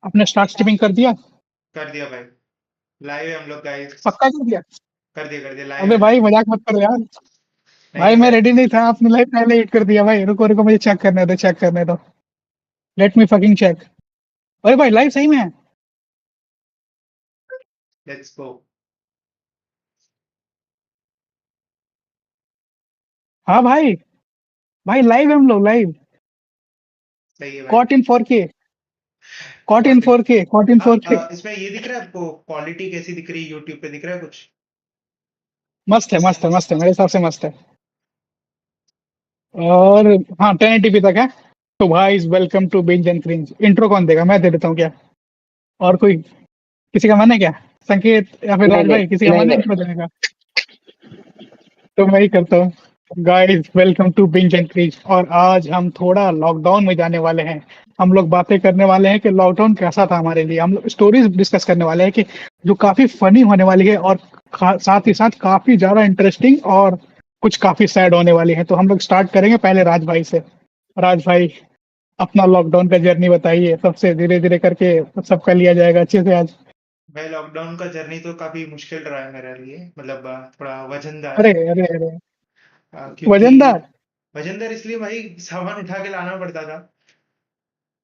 आपने start streaming कर दिया? कर दिया भाई। लाइव है हम लोग गाइस। पक्का कर दिया? कर दिया लाइव अबे है भाई लाइव। मजाक मत करो यार। नहीं भाई नहीं मैं भाई। रेडी नहीं था, आपने लाइव पहले हिट कर दिया भाई। रुको रुको, मुझे चेक करने दो, चेक करने दो। Let me fucking check. अरे भाई लाइव सही में है। Let's go. हाँ भाई। भाई लाइव है हम लोग, लाइव। सही है भाई। Caught in 4K। Caught in 14। 4K, caught in हाँ 4K। इसमें ये दिख रहा है आपको क्वालिटी कैसी दिख रही है यूट्यूब पे दिख रहा है कुछ? मस्त है, मस्त है, मस्त है, मेरे हिसाब से मस्त है। और हाँ, 1080p तक है। तो भाई welcome to Binge and Cringe. Intro कौन देगा? मैं दे देता हूँ क्या? और कोई? किसी का मन है क्या? संकेत या फिर नहीं राज नहीं भाई, किसी का नहीं मन है नहीं। इंट्रो देने का? तो मैं ही करता हूँ। Guys welcome to Binge and Cringe. और आज हम थोड़ा लॉकडाउन में जाने वाले हैं। हम लोग बातें करने वाले हैं कि लॉकडाउन कैसा था हमारे लिए। हम लोग स्टोरीज डिस्कस करने वाले हैं कि जो काफी फनी होने वाली है, और साथ ही साथ काफी ज्यादा इंटरेस्टिंग, और कुछ काफी सैड होने वाली है। तो हम लोग स्टार्ट करेंगे पहले राज भाई से। राज भाई, अपना लॉकडाउन का जर्नी बताइए। सबसे धीरे धीरे करके सबका लिया जाएगा अच्छे से आज। भाई लॉकडाउन का जर्नी तो काफी मुश्किल रहा है मेरे लिए, मतलब थोड़ा वजनदार। अरे अरे अरे। क्योंकि वजनदार? वजनदार इसलिए भाई सामान उठा के लाना पड़ता था।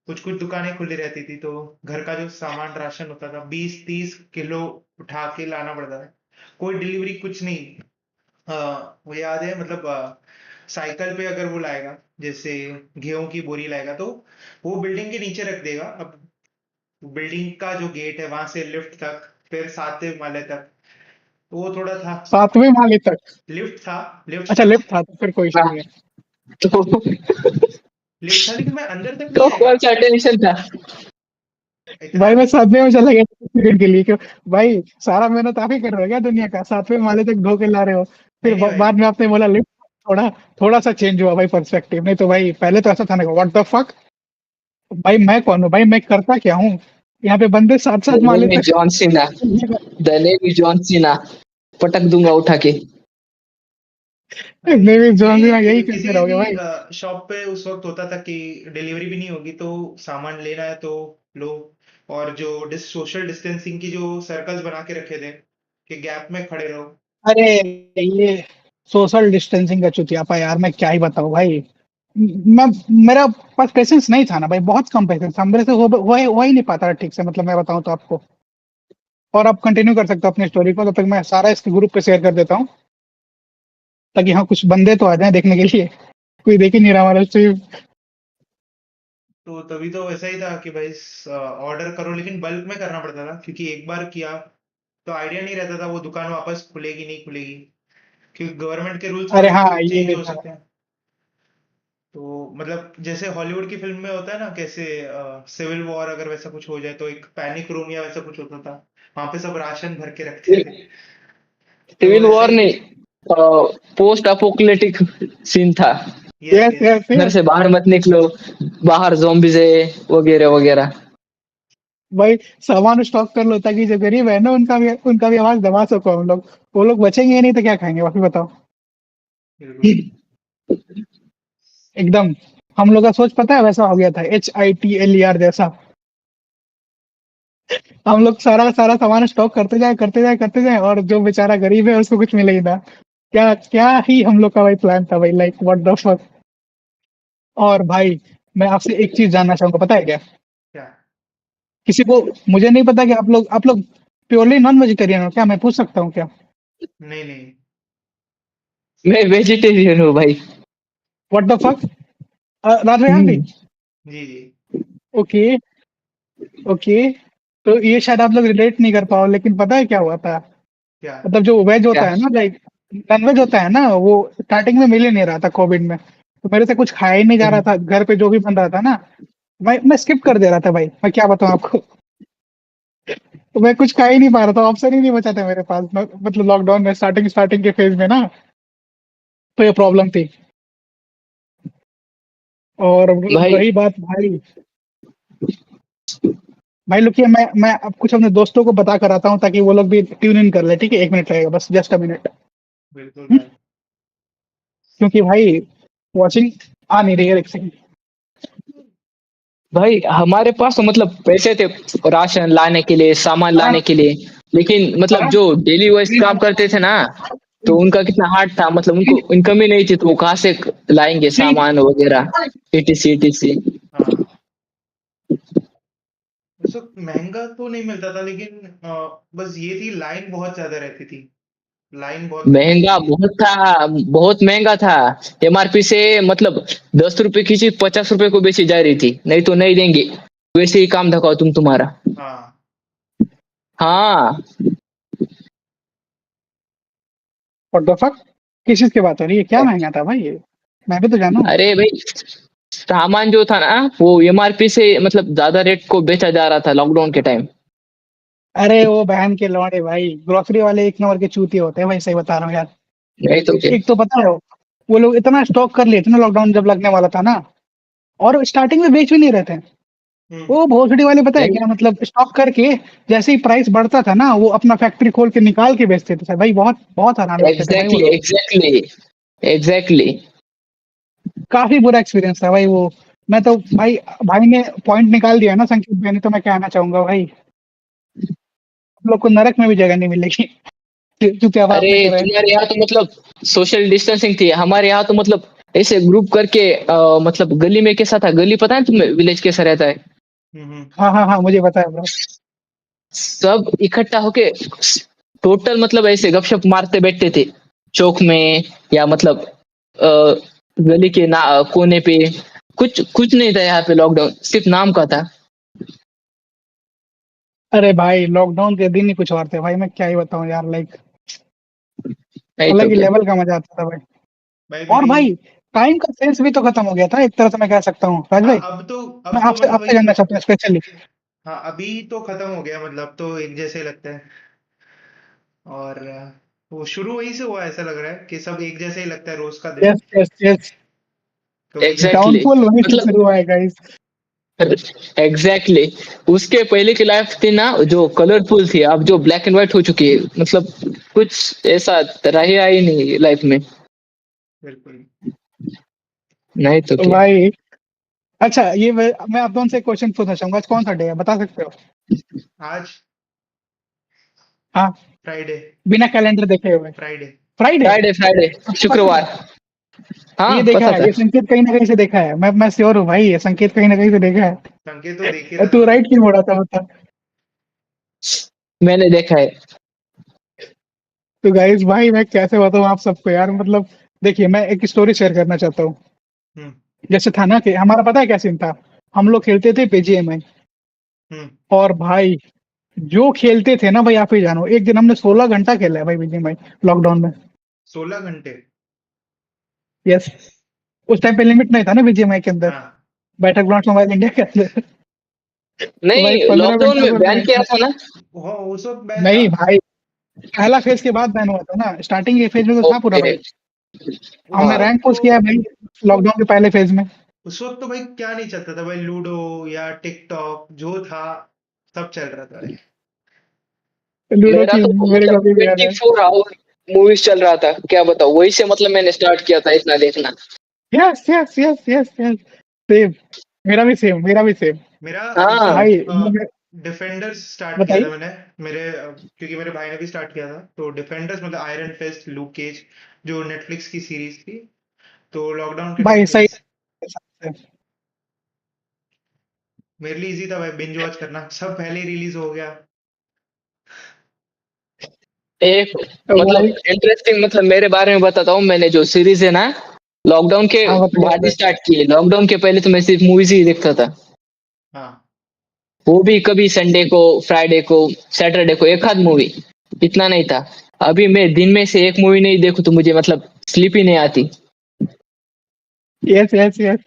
कुछ कुछ दुकानें खुली रहती थी तो घर का जो सामान राशन होता था 20-30 किलो उठा के लाना पड़ता था। कोई डिलीवरी कुछ नहीं। वो याद है, मतलब साइकिल पे अगर वो लाएगा, जैसे गेहूं की बोरी लाएगा तो वो बिल्डिंग के नीचे रख देगा। अब बिल्डिंग का जो गेट है वहां से लिफ्ट तक, फिर 7वें माले तक, तो वो थोड़ा था। 7वें माले तक? लिफ्ट था। लिफ्ट अच्छा था। लिफ्ट था तो फिर कोई इशू हाँ, नहीं है। तो लिफ्ट था लेकिन मैं अंदर तक नहीं तो आएगा कौन सा टेंशन था? इतना। भाई मैं 7वें में चला गया सेकंड के लिए, क्यों? भाई सारा मेहनत आप ही कर रहे हो क्या दुनिया का? 7वें माले तक ढो के ला रहे हो। नहीं फिर नहीं भाई। बाद में आपने बोला लिफ्ट। थोड़ा थोड़ा सा चेंज हुआ भाई पर्सपेक्टिव। नहीं तो भाई पहले तो ऐसा था ना, व्हाट द फक। भाई मैं कौन हूँ? भाई मैं करता क्या हूँ? यहाँ पे बंदे 7-7 द माले नेम इज तक। John Cena. The name is John Cena. पटक दूंगा उठा के। भाई नहीं जॉन सीना नहीं, यही किसी करते रहोगे भी भाई। शॉप पे उस वक्त होता था कि डिलीवरी भी नहीं होगी तो सामान लेना है तो लो। और जो सोशल डिस्टेंसिंग की जो सर्कल्स बना के रखे थे कि गैप में खड़े रहो। अरे ये सोशल डिस्टेंसिंग का चुतियापा यार, मैं क्या ही बताऊं भाई। मैं मेरा पास पेशेंस नहीं था ना भाई, बहुत कम पेशेंस था मेरे से। हो ही नहीं पाता ठीक से, मतलब मैं बताऊं तो आपको। और आप कंटिन्यू कर सकते हो अपनी स्टोरी को, तब तक मैं सारा इसके ग्रुप पे शेयर कर देता हूँ, ताकि हाँ कुछ बंदे तो आ जाए देखने के लिए। कोई देख ही नहीं रहा हमारा स्ट्रीम। तो तभी तो वैसा ही था कि भाई ऑर्डर करो, लेकिन बल्क में करना पड़ता था क्योंकि एक बार किया तो आइडिया नहीं रहता था वो दुकान वापस खुलेगी नहीं खुलेगी, क्योंकि गवर्नमेंट के रूल्स अरे वगैरह हाँ तो ये चेंज भी हो था। सकते हैं। तो मतलब जैसे हॉलीवुड की फिल्म में होता है ना, कैसे सिविल वॉर अगर वैसा कुछ हो जाए तो एक पैनिक रूम या वैसा कुछ होता था, वहां पे सब राशन भर के रखते थे। तो सिविल वैसा वॉर ही। नहीं, पोस्ट अपोकलिप्टिक सीन था। Yes yes yes. यस घर यस। से बाहर मत निकलो, बाहर zombies है, वगैरह वगैरह। भाई सामान स्टॉक कर लो, ताकि जो गरीब है ना उनका भी आवाज दबा सको हम लोग। वो लोग बचेंगे ही नहीं तो क्या खाएंगे बाकी बताओ। बिल्कुल। एकदम। हम लोग का सोच पता है वैसा हो गया था, HITLER जैसा। हम लोग सारा सारा सामान स्टॉक करते जाए करते जाए करते जाए, और जो बेचारा गरीब है उसको कुछ मिले ही ना। क्या क्या ही हम लोग का भाई प्लान था भाई, लाइक व्हाट द फक। और भाई मैं आपसे एक चीज जानना चाहूंगा, पता है क्या? क्या? किसी को, मुझे नहीं पता कि आप लोग प्योरली नॉन वेजिटेरियन हो क्या? मैं पूछ सकता हूँ क्या? नहीं नहीं। मैं वेजिटेरियन हूँ भाई। What the fuck. राज भाई आप भी? हम्म। जी जी। Okay okay. तो ये शायद आप लोग रिलेट नहीं कर पाओ, लेकिन पता है क्या हुआ था? क्या? मतलब जो वेज क्या? होता है ना, लाइक नॉन वेज होता है ना, वो स्टार्टिंग में मिल ही नहीं रहा था कोविड में। तो मेरे से कुछ खाया ही नहीं जा रहा था, घर पे जो भी बन रहा था ना, मैं स्किप कर दे रहा था भाई। मैं क्या बताऊं आपको। तो मैं कुछ खा ही नहीं पा रहा था, ऑप्शन ही नहीं बचा था मेरे पास। मतलब लॉकडाउन में स्टार्टिंग स्टार्टिंग के फेज में ना, तो ये प्रॉब्लम थी। और भाई रही बात भाई, भाई लुकिए, मैं अब कुछ अपने दोस्तों को बता कर आता हूँ, ताकि वो लोग भी ट्यून इन कर ले। ठीक है, 1 मिनट लगेगा बस, जस्ट अ मिनट। बिल्कुल भाई। क्योंकि भाई वॉचिंग आ नहीं रही है, एक सेकंड। भाई हमारे पास तो मतलब पैसे थे राशन लाने के लिए, सामान हाँ लाने के लिए, लेकिन मतलब हाँ जो डेली वाइज काम करते थे ना, तो उनका कितना हार्ड था, मतलब उनको इनकम ही नहीं थी, तो वो कहाँ से लाएंगे सामान वगैरह, इटीसी इटीसी। हाँ, उस वक्त महंगा तो नहीं मिलता था, लेकिन बस ये थी, लाइन बहुत ज्यादा रहती थी। लाइन बहुत लंबी महंगा होती थी। बहुत था, बहुत महंगा था। एमआरपी से मतलब 10 रुपए की चीज 50 रुपए को बेची जा रही थी, नहीं तो नहीं देंगे, वैसे ही काम धकाओ तुम्हारा। हाँ, हाँ। और द फक, किस चीज की बात हो रही है? क्या महंगा था भाई ये? मैं भी तो जानूं। अरे भाई, सामान जो था ना, वो एमआरपी से मतलब ज्यादा रेट को बेचा जा रहा था लॉकडाउन के टाइम। अरे वो बहन के लौड़े भाई, ग्रोसरी वाले एक नंबर के चूतिए होते हैं भाई, सही बता रहा हूँ यार। नहीं तो क्या। एक तो पता है, वो लोग इतना स्टॉक कर लिए थे ना लॉकडाउन जब लगने वाला था ना, और स्टार्टिंग में बेच भी नहीं रहे थे। हम्म, वो भोसड़ी वाले पता है नहीं, क्या, मतलब स्टॉक करके जैसे ही प्राइस बढ़ता था ना, वो अपना फैक्ट्री खोल के निकाल के बेचते थे भाई। बहुत बहुत हैरान लगते थे भाई वो एग्जैक्टली लोग। Exactly exactly. काफी बुरा एक्सपीरियंस था भाई वो। मैं तो भाई, भाई ने पॉइंट निकाल दिया ना संकेत भाई ने, तो मैं कहना चाहूंगा भाई, हम लोग को नरक में भी जगह नहीं मिलेगी जो क्या अरे आपने करा है। तुम्हारे यहाँ तो मतलब सोशल डिस्टेंसिंग थी, हमारे यहाँ तो मतलब ऐसे ग्रुप करके मतलब गली में कैसा था, गली पता है तुम्हें विलेज कैसा रहता है, हम्म। हाँ हाँ हाँ, मुझे पता है ब्रो। सब इकट्ठा होके टोटल मतलब ऐसे गपशप मारते बैठते थे चौक में, या मतलब अ, गली के ना कोने पे। कुछ कुछ नहीं था यहाँ पे, लॉकडाउन सिर्फ नाम का था। अरे भाई लॉकडाउन के दिन ही कुछ और थे भाई, मैं क्या ही बताऊं यार, लाइक नहीं तो अलग ही क्या। लेवल का मजा आता था भाई। भाई और मेरी। भाई टाइम का सेंस भी तो खत्म हो गया था एक तरह से, मैं कह सकता हूँ राज हाँ, भाई। मैं अब तो आपसे मतलब आपसे वही। जानना चाहता हूँ स्पेशली। हाँ, अभी तो खत्म हो गया, मतलब तो एक जैसे ही लगता है। और वो शुरू वहीं से हुआ, ऐसा लग रहा है कि सब एक जैसे ही लगता है रोज का दिन। यस यस यस, तो एग्जैक्टली डाउनफॉल वहीं से मतलब शुरू हुआ है गाइस। एग्जैक्टली उसके पहले की लाइफ थी ना जो कलरफुल थी, अब जो ब्लैक एंड व्हाइट हो चुकी है, मतलब कुछ ऐसा रहा ही नहीं लाइफ में। बिल्कुल। नहीं तो तो क्या। भाई अच्छा, ये मैं आप दोनों से क्वेश्चन पूछना चाहूंगा, आज कौन सा डे है बता सकते हो? आज हाँ, फ्राइडे। बिना कैलेंडर देखे हुए। फ्राइडे। फ्राइडे? फ्राइडे फ्राइडे, आपको पता है? शुक्रवार। हाँ ये देखा पता है, था। ये संकेत कहीं ना कहीं से देखा है, मैं श्योर हूँ भाई, ये संकेत कहीं ना कहीं से देखा संकेत तो देख ही है। रहा तू था। राइट क्यों मोड़ा था बता? मैंने देखा है। तो गाइस भाई मैं कैसे बताऊँ आप सबको यार, मतलब देखिए मैं एक स्टोरी शेयर करना चाहता हूँ। हम्म। जैसे था ना कि हमारा पता है क्या सीन था, हम लोग खेलते थे बीजीएमआई, हम्म। और भाई जो खेलते थे ना भाई, आप ही जानो, एक दिन हमने 16 घंटा खेला है भाई बीजीएमआई लॉकडाउन में। 16 घंटे। यस, उस टाइम पे लिमिट नहीं था ना बीजीएमआई के अंदर, हाँ। बैठक ब्लॉट मोबाइल इंडिया के अंदर। तो भाई नहीं, 15 घंटे लॉकडाउन में तो बैन किया था ना। वो उस वक्त बैन था। नहीं भाई, पहला फेज के बाद बैन हुआ था ना, स्टार्टिंग के फेज में तो था पूरा ओके। भाई। उस हमने हाँ। रैंक वक्त तो पुश किया है भाई लॉकडाउन के पहले फेज में। भाई क्या नहीं चलता था भाई, लूडो या टिकटॉक जो था, सब चल रहा था भाई। लूडो मेरा की तो मेरे मतलब को भी याद है। 24 आवर मूवीज चल रहा था, क्या बताऊँ, वही से मतलब मैंने स्टार्ट किया था इतना देखना। Yes yes yes yes yes, same, मेरा भी सेम, मेरा भी सेम। मेरा उस हाँ। भाई वक्त डिफेंडर्स स्टार्ट किया था बताइए। मैंने। क्योंकि मेरे भाई ने भी स्टार्ट किया था, तो डिफेंडर्स मतलब आयरन फिस्ट, लूक केज, जो नेटफ्लिक्स की सीरीज थी, तो लॉकडाउन के भाई टाइम पे सही। मेरे लिए इजी था भाई बिंज वॉच करना, सब पहले ही रिलीज हो गया। एक तो मतलब भाई इंटरेस्टिंग, मतलब मेरे बारे में बताता हूँ, मैंने जो सीरीज है ना लॉकडाउन के हाँ बताइए बाद ही बताइए। स्टार्ट की है। लॉकडाउन के पहले तो मैं सिर्फ मूवीज ही देखता था, हाँ। वो भी कभी संडे को, फ्राइडे को, सैटरडे को एक आध मूवी, इतना नहीं था। अभी मैं दिन में से एक मूवी नहीं देखूं तो मुझे मतलब स्लीप ही नहीं आती। यस यस यस,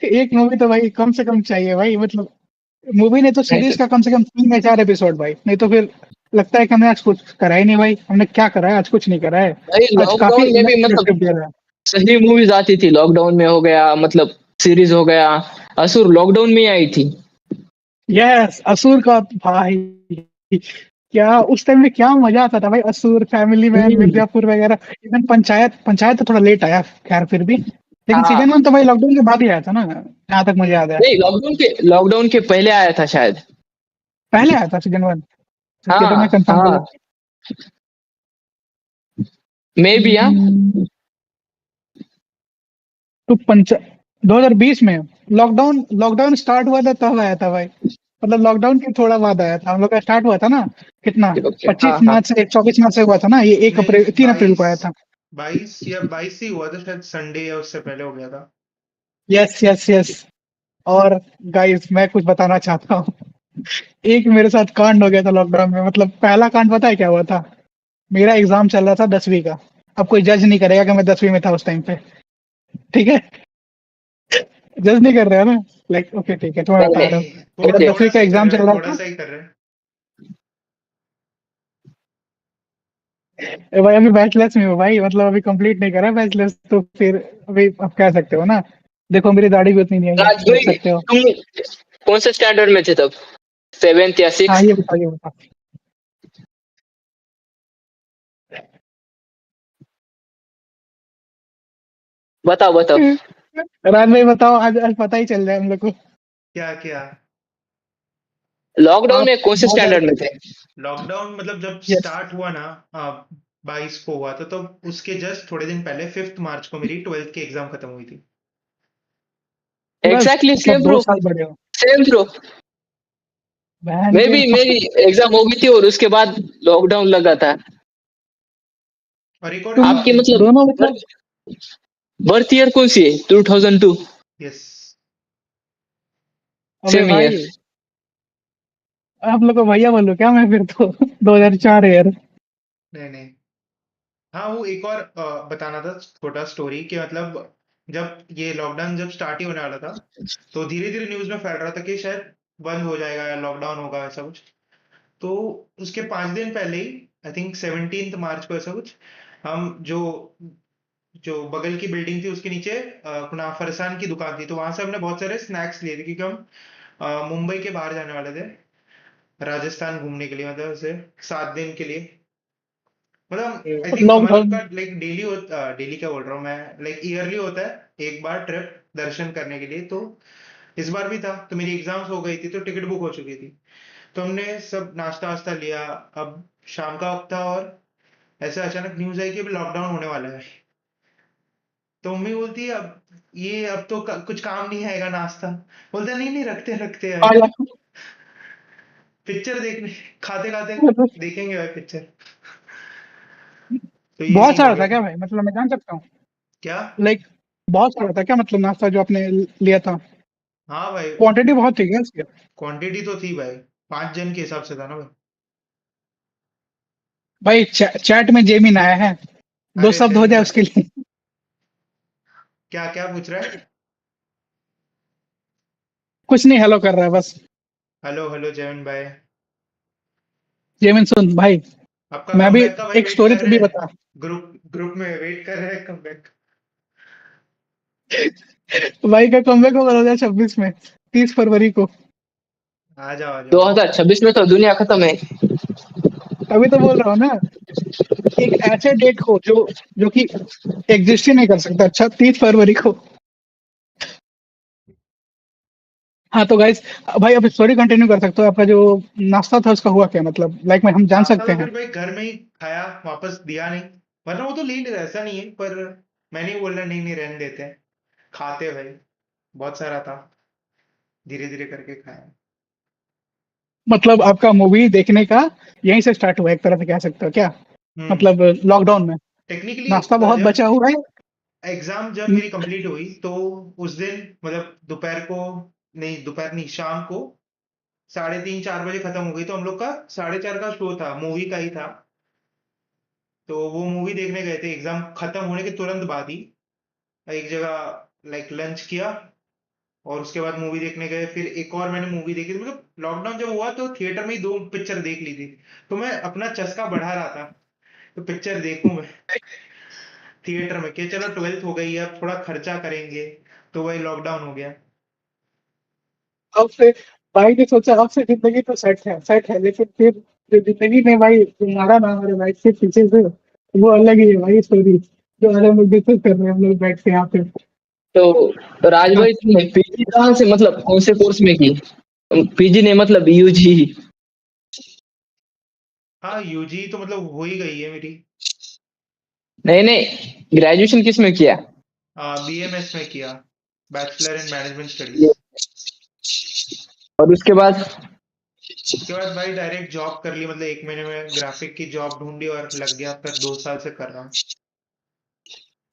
एक मूवी तो भाई कम से कम चाहिए भाई, मतलब मूवी ने तो नहीं तो सीरीज का कम से कम 3 या 4 एपिसोड भाई, नहीं तो फिर लगता है कि हमने आज कुछ करा ही नहीं भाई, हमने क्या करा है आज? कुछ नहीं करा है। भाई, आज काफी लॉकडाउन में भी मतलब इनएक्टिव दिया रहा है। सही मूवीज आती थी, लॉकडाउन में हो गया, मतलब सीरीज हो गया। असुर लॉकडाउन में ही आई थी। यस, असुर का भाई, क्या उस टाइम में क्या मजा आता था भाई, असुर, फैमिली मैन, हम्म। मिर्जापुर वगैरह। इवन पंचायत, पंचायत तो थोड़ा लेट आया खैर, फिर भी लेकिन हाँ सीजन 1 तो भाई लॉकडाउन के बाद ही आया था ना, जहाँ तक मुझे याद है। नहीं, लॉकडाउन के पहले आया था शायद। पहले आया था सीजन 1, ये तो हाँ मैं कंफर्म हाँ, बोला। मे बी हाँ। तो 2020 में लॉकडाउन लॉकडाउन स्टार्ट हुआ था तब आया था भाई, मतलब लॉकडाउन के थोड़ा बाद आया था। हम लोग का स्टार्ट हुआ था ना कितना, ओके, हाँ 25 हाँ। मार्च से 24 मार्च से हुआ था ना ये, 1 नहीं, अप्रैल 3 अप्रैल को आया था। 22 या 22 ही हुआ था शायद, संडे या उससे पहले हो गया था। Yes yes yes. और गाइस मैं कुछ बताना चाहता हूँ। एक मेरे साथ कांड हो गया था लॉकडाउन में, मतलब पहला कांड पता है क्या हुआ था? मेरा एग्जाम चल रहा था 10वीं का। अब कोई जज नहीं करेगा कि मैं 10वीं में था उस टाइम पे, ठीक है? जज नहीं कर रहे हो ना, लाइक ओके ठीक है, तो मैं नहीं बता रहा नहीं, हूँ। नहीं, मेरा ओके। थोड़ा 10वीं का सा ही कर एग्जाम रहे चल हो, रहा थोड़ा था। सा ही कर रहे हैं। भाई अभी बैचलर्स में हो भाई, मतलब अभी कंप्लीट नहीं करा बैचलर्स, तो फिर अभी आप कह सकते हो ना। देखो मेरी दाढ़ी भी उतनी नहीं आई है, देख राजगुरी, सकते हो। तुम कौन से स्टैंडर्ड में थे तब? 7th या हाँ 6th? ये बताओ ये बताओ। बताओ बताओ। राज भाई बताओ, आज आज पता ही चल जाए हम लोग को। क्या क्या? लॉकडाउन आप में कौन से 2000, स्टैंडर्ड में थे? लॉकडाउन मतलब जब यस स्टार्ट हुआ ना, 22 को हुआ था, तो उसके जस्ट थोड़े दिन पहले 5 मार्च को मेरी 12th की एग्जाम खत्म हुई थी। बस एग्जैक्टली मतलब सेम दो ब्रो, साल बड़े हो। Same bro. बहन मैं के भी, मेरी एग्जाम हो गई थी और उसके बाद लॉकडाउन लगा था। और एक और तुम आपकी मतलब दोनों मतलब, बर्थ ईयर कौन सी है? 2002? यस। अबे सेम ईयर। भाई आप लोग को भैया बोलो क्या मैं फिर तो। 2004 यार। नहीं नहीं, हाँ वो एक और बताना था छोटा स्टोरी कि मतलब जब ये लॉकडाउन जब स्टार्ट ही होने वाला था, तो धीरे धीरे न्यूज में फैल रहा था कि शायद बंद हो जाएगा या लॉकडाउन होगा, ऐसा कुछ। तो उसके 5 दिन पहले ही, आई थिंक 17 मार्च को, ऐसा कुछ, हम जो जो बगल की बिल्डिंग थी उसके नीचे अपना फरसान की दुकान थी, तो वहां से हमने बहुत सारे स्नैक्स लिए थे, क्योंकि हम मुंबई के बाहर जाने वाले थे, राजस्थान घूमने के लिए, मतलब ऐसे 7 दिन के लिए। मतलब आई थिंक हम लोग लॉकडाउन। का लाइक डेली क्या बोल रहा हूँ मैं, लाइक ईयरली होता है एक बार ट्रिप दर्शन करने के लिए। तो इस बार भी था, तो मेरी एग्जाम्स हो गई थी, तो टिकट बुक हो चुकी थी। तो हमने सब नाश्ता वास्ता लिया। अब शाम का वक्त था, और ऐसे अचानक न्यूज आई कि अभी लॉकडाउन होने वाला है। तो मम्मी बोलती है अब ये, अब तो कुछ काम नहीं आएगा नाश्ता। बोलता नहीं नहीं, रखते रखते हैं, पिक्चर देखने, खाते खाते देखेंगे भाई पिक्चर। तो ये बहुत सीन हो सारा था गया। क्या भाई, मतलब मैं जान सकता हूँ? क्या? लाइक बहुत सारा था क्या, मतलब नाश्ता जो आपने लिया था? हाँ भाई, क्वांटिटी बहुत थी क्या इसकी? क्वांटिटी तो थी भाई, 5 जन के हिसाब से था ना भाई। भाई चैट में जेमिन आया है, दो अरे शब्द हो तेरी जाए तो, उसके लिए। क्या क्या पूछ रहा है? कुछ नहीं, हेलो कर रहा है बस। हेलो हेलो जयन भाई। जेमिन सुन भाई, आपका मैं भी कमबैक का भाई एक वेट स्टोरी कर तो रहे भी हैं, बता। ग्रुप ग्रुप में वेट कर रहे हैं कमबैक। भाई का कमबैक होगा 2026 में, 30 फरवरी को। आ जाओ आ जाओ। 2026 में तो दुनिया खत्म है। तभी तो बोल रहा हूँ ना, एक ऐसे डेट को जो जो कि एग्जिस्ट ही नहीं कर सकता। अच्छा 30 फरवरी को। हाँ तो गाइस, भाई अब स्टोरी कंटिन्यू कर सकते हो, आपका जो नाश्ता था उसका हुआ क्या, मतलब लाइक में हम जान नाश्ता सकते तो हैं? फिर भाई घर में ही खाया, वापस दिया नहीं, वरना वो तो ले लेता, ऐसा नहीं है, पर मैं नहीं बोल रहा, नहीं नहीं रहने देते हैं, खाते भाई, बहुत सारा था, धीरे धीरे करके खाया। मतलब आपका मूवी देखने का यहीं से स्टार्ट हुआ, एक तरह से कह सकते हो क्या? हम्म। मतलब लॉकडाउन में टेक्निकली नाश्ता बहुत जब बचा हुआ है। एग्जाम जब हम्म, मेरी कंप्लीट हुई, तो उस दिन मतलब दोपहर को, नहीं दोपहर नहीं, शाम को 3:30 4 बजे खत्म हो गई। तो हम लोग का 4:30 का शो था, मूवी का ही था। तो वो मूवी देखने गए थे एग्जाम खत्म होने के तुरंत बाद ही, एक जगह लाइक लंच किया, और उसके बाद मूवी देखने गए। फिर एक और मैंने मूवी देखी थी, मतलब लॉकडाउन जब हुआ तो थिएटर में ही 2 पिक्चर देख ली थी। तो मैं अपना चस्का बढ़ा रहा था, तो पिक्चर देखूं मैं थिएटर में, कि चलो 12th हो गई है, अब थोड़ा खर्चा करेंगे, तो वही लॉकडाउन हो गया। अब से भाई ने सोचा अब से जिंदगी तो सेट है, लेकिन फिर जो जिंदगी में भाई तुम्हारा नाम हमारे बाइक के पीछे से, वो अलग ही है भाई स्टोरी, जो आज हम लोग डिस्कस कर रहे हैं हम लोग बैठ के यहाँ पे। तो राज भाई तुमने पीजी कहाँ से मतलब कौन से कोर्स में की? पीजी ने मतलब यूजी? हाँ, यूजी तो मतलब हो ही गई है मेरी। नहीं नहीं, ग्रेजुएशन किस में किया? बीएमएस में किया, बैचलर इन मैनेजमेंट स्टडीज। और उसके बाद? उसके बाद भाई डायरेक्ट जॉब कर ली, मतलब 1 महीने में ग्राफिक की जॉब ढूंढी और लग गया, फिर 2 साल से कर रहा हूँ।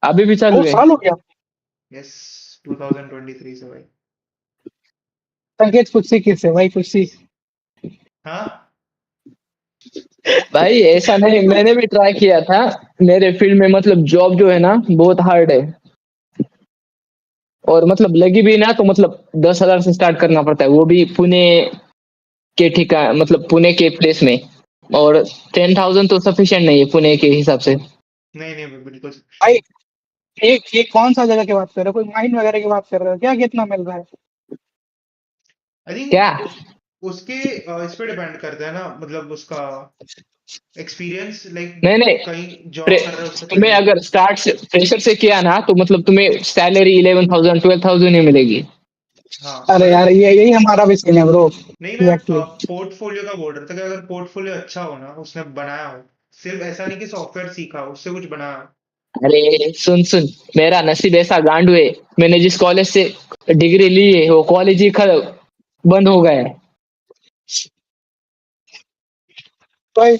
अभी भी चालू दो है? साल हो गया। यस, 2023 से भाई। संकेत कुछ सीख किससे भाई, कुछ सीख। हाँ, भाई ऐसा नहीं, मैंने भी ट्राई किया था। मेरे फील्ड में मतलब जॉब जो है ना बहुत हार्ड है। और मतलब लगी भी ना तो मतलब 10,000 से स्टार्ट करना पड़ता है, वो भी पुणे के ठिकाना मतलब पुणे के प्लेस में। और 10,000 तो सफिशिएंट नहीं है पुणे के हिसाब से। नहीं नहीं भाई, बिल्कुल। भाई ये कौन सा जगह की बात कर रहे हो, कोई माइन वगैरह की बात कर रहे हो क्या, कितना मिल रहा है? आई क्या? थिंक उसके इस पे डिपेंड करता है ना, मतलब उसका एक्सपीरियंस, लाइक नहीं नहीं, कहीं जॉब कर रहे हो उस पे तुम्हें चल जाता अगर है। स्टार्ट से फ्रेशर से किया ना तो मतलब तुम्हें सैलरी 11,000 12,000 ही मिलेगी। हाँ अरे मतलब, यार ये यही हमारा भी सीन है ब्रो। नहीं मैं एग्जैक्टली। पोर्टफोलियो का बोल रहा था कि अगर पोर्टफोलियो अच्छा हो ना, उसने बनाया हो, सिर्फ ऐसा नहीं कि सॉफ्टवेयर सीखा हो, उससे कुछ बनाया हो। अरे सुन सुन, मेरा नसीब ऐसा गांडू है, मैंने जिस कॉलेज से डिग्री ली है वो कॉलेज ही बंद हो गया है। भाई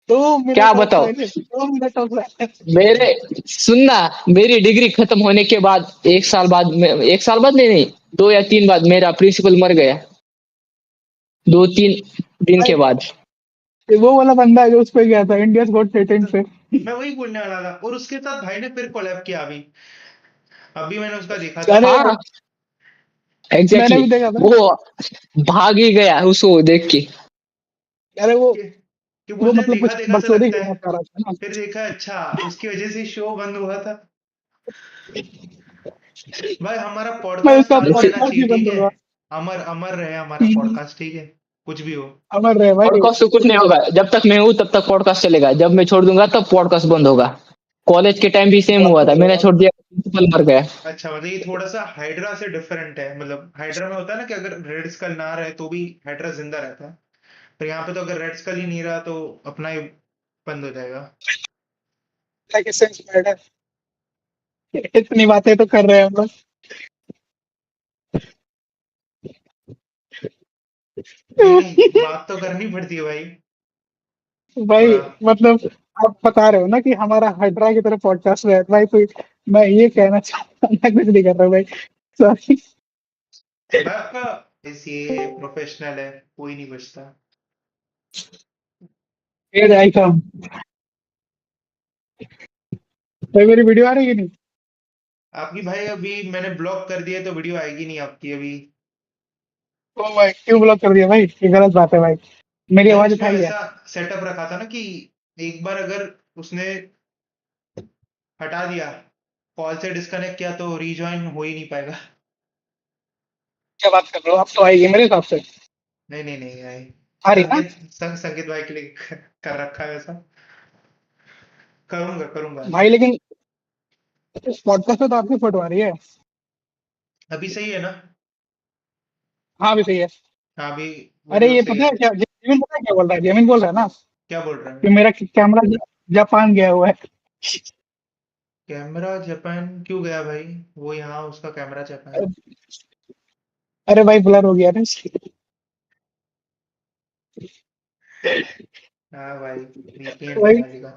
2 मिनट क्या ऑफ बताओ? Silence, 2 minute of silence. मेरे सुनना, मेरी डिग्री खत्म होने के बाद 1 साल बाद 1 साल बाद नहीं नहीं, 2 या 3 बाद मेरा प्रिंसिपल मर गया। 2-3 दिन भाई के बाद। ये वो वाला बंदा है जो उस पे गया था, इंडिया गॉट टैलेंट पे। मैं वही बोलने वाला था, और उसके साथ भाई ने फिर कोलैब किया। अभी अभी मैंने उसका देखा था। अरे हाँ मैंने एग्जैक्टली भी देखा था। वो भाग ही गया उसको देख के। अरे कि वो बोलते हैं मतलब देखा कुछ देखा सा बकचोदी लगता है, करना चाह रहा था ना। फिर देखा अच्छा उसकी वजह से शो बंद हुआ था। भाई हमारा मैं पॉडकास्ट उसका चालू रहना पॉडकास्ट चाहिए, भी ठीक बंद है। होगा। अमर अमर रहे हमारा पॉडकास्ट, ठीक है, कुछ भी हो। अमर रहे भाई। पॉडकास्ट तो कुछ नहीं होगा, जब तक मैं हूँ तब तक पॉडकास्ट चलेगा, जब मैं छोड़ दूंगा तब पॉडकास्ट बंद होगा। कॉलेज के टाइम भी सेम बात हुआ तो था, सही मैंने है। छोड़ दिया, प्रिंसिपल मर गया। अच्छा, मतलब ये थोड़ा सा हाइड्रा से डिफरेंट है। मतलब हाइड्रा में होता है ना कि अगर रेड स्कल ना रहे तो भी हाइड्रा जिंदा रहता है, पर यहाँ पे तो अगर रेड स्कल ही नहीं रहा तो अपना ही बंद हो जाएगा। Like sense matter. इतनी बातें तो कर रहे हैं हम लोग। नहीं नहीं, बात तो करनी पड़ती है भाई, भाई थोड़ा। मतलब आप बता रहे हो ना कि हमारा हाइड्रा की तरह पॉडकास्ट है भाई, कोई मैं ये कहना चाहता हूँ, मैं कुछ नहीं कर रहा हूँ भाई। सॉरी। भाई आपका ये प्रोफेशनल है, कोई नहीं बचता। ये आई कम। भाई मेरी वीडियो आ रही है नहीं? आपकी भाई अभी मैंने ब्लॉक कर दिया तो वीडियो आएगी नहीं आपकी अभी। ओ भाई क्यों ब्लॉक कर दिया भाई, ये गलत बात है भाई। मेरी भाई आवाज उसमें उठाई है। वैसा सेटअप रखा था ना कि एक बार अगर उसने हटा दिया, कॉल से डिस्कनेक्ट किया, तो रीजॉइन हो ही नहीं पाएगा। क्या बात कर रहे हो, अब तो आएगी मेरे हिसाब से। नहीं नहीं नहीं भाई, आ रही है ना? संकेत भाई के लिए कर रखा है वैसा। करूंगा करूंगा। भाई लेकिन इस पॉडकास्ट में तो आपकी फोटो आ रही है। अभी सही है ना? हाँ भी सही है। हाँ, अभी अरे वीडियो ये सही पता है है। क्या, जेमिन पता है क्या बोल रहा है, जेमिन बोल रहा है ना क्या बोल रहा है कि भाई? मेरा कैमरा जापान गया हुआ है। कैमरा जापान क्यों गया भाई? वो यहाँ उसका कैमरा जापान। अरे भाई ब्लर हो गया ना। हाँ भाई, वीपीएन भाई लगा देगा।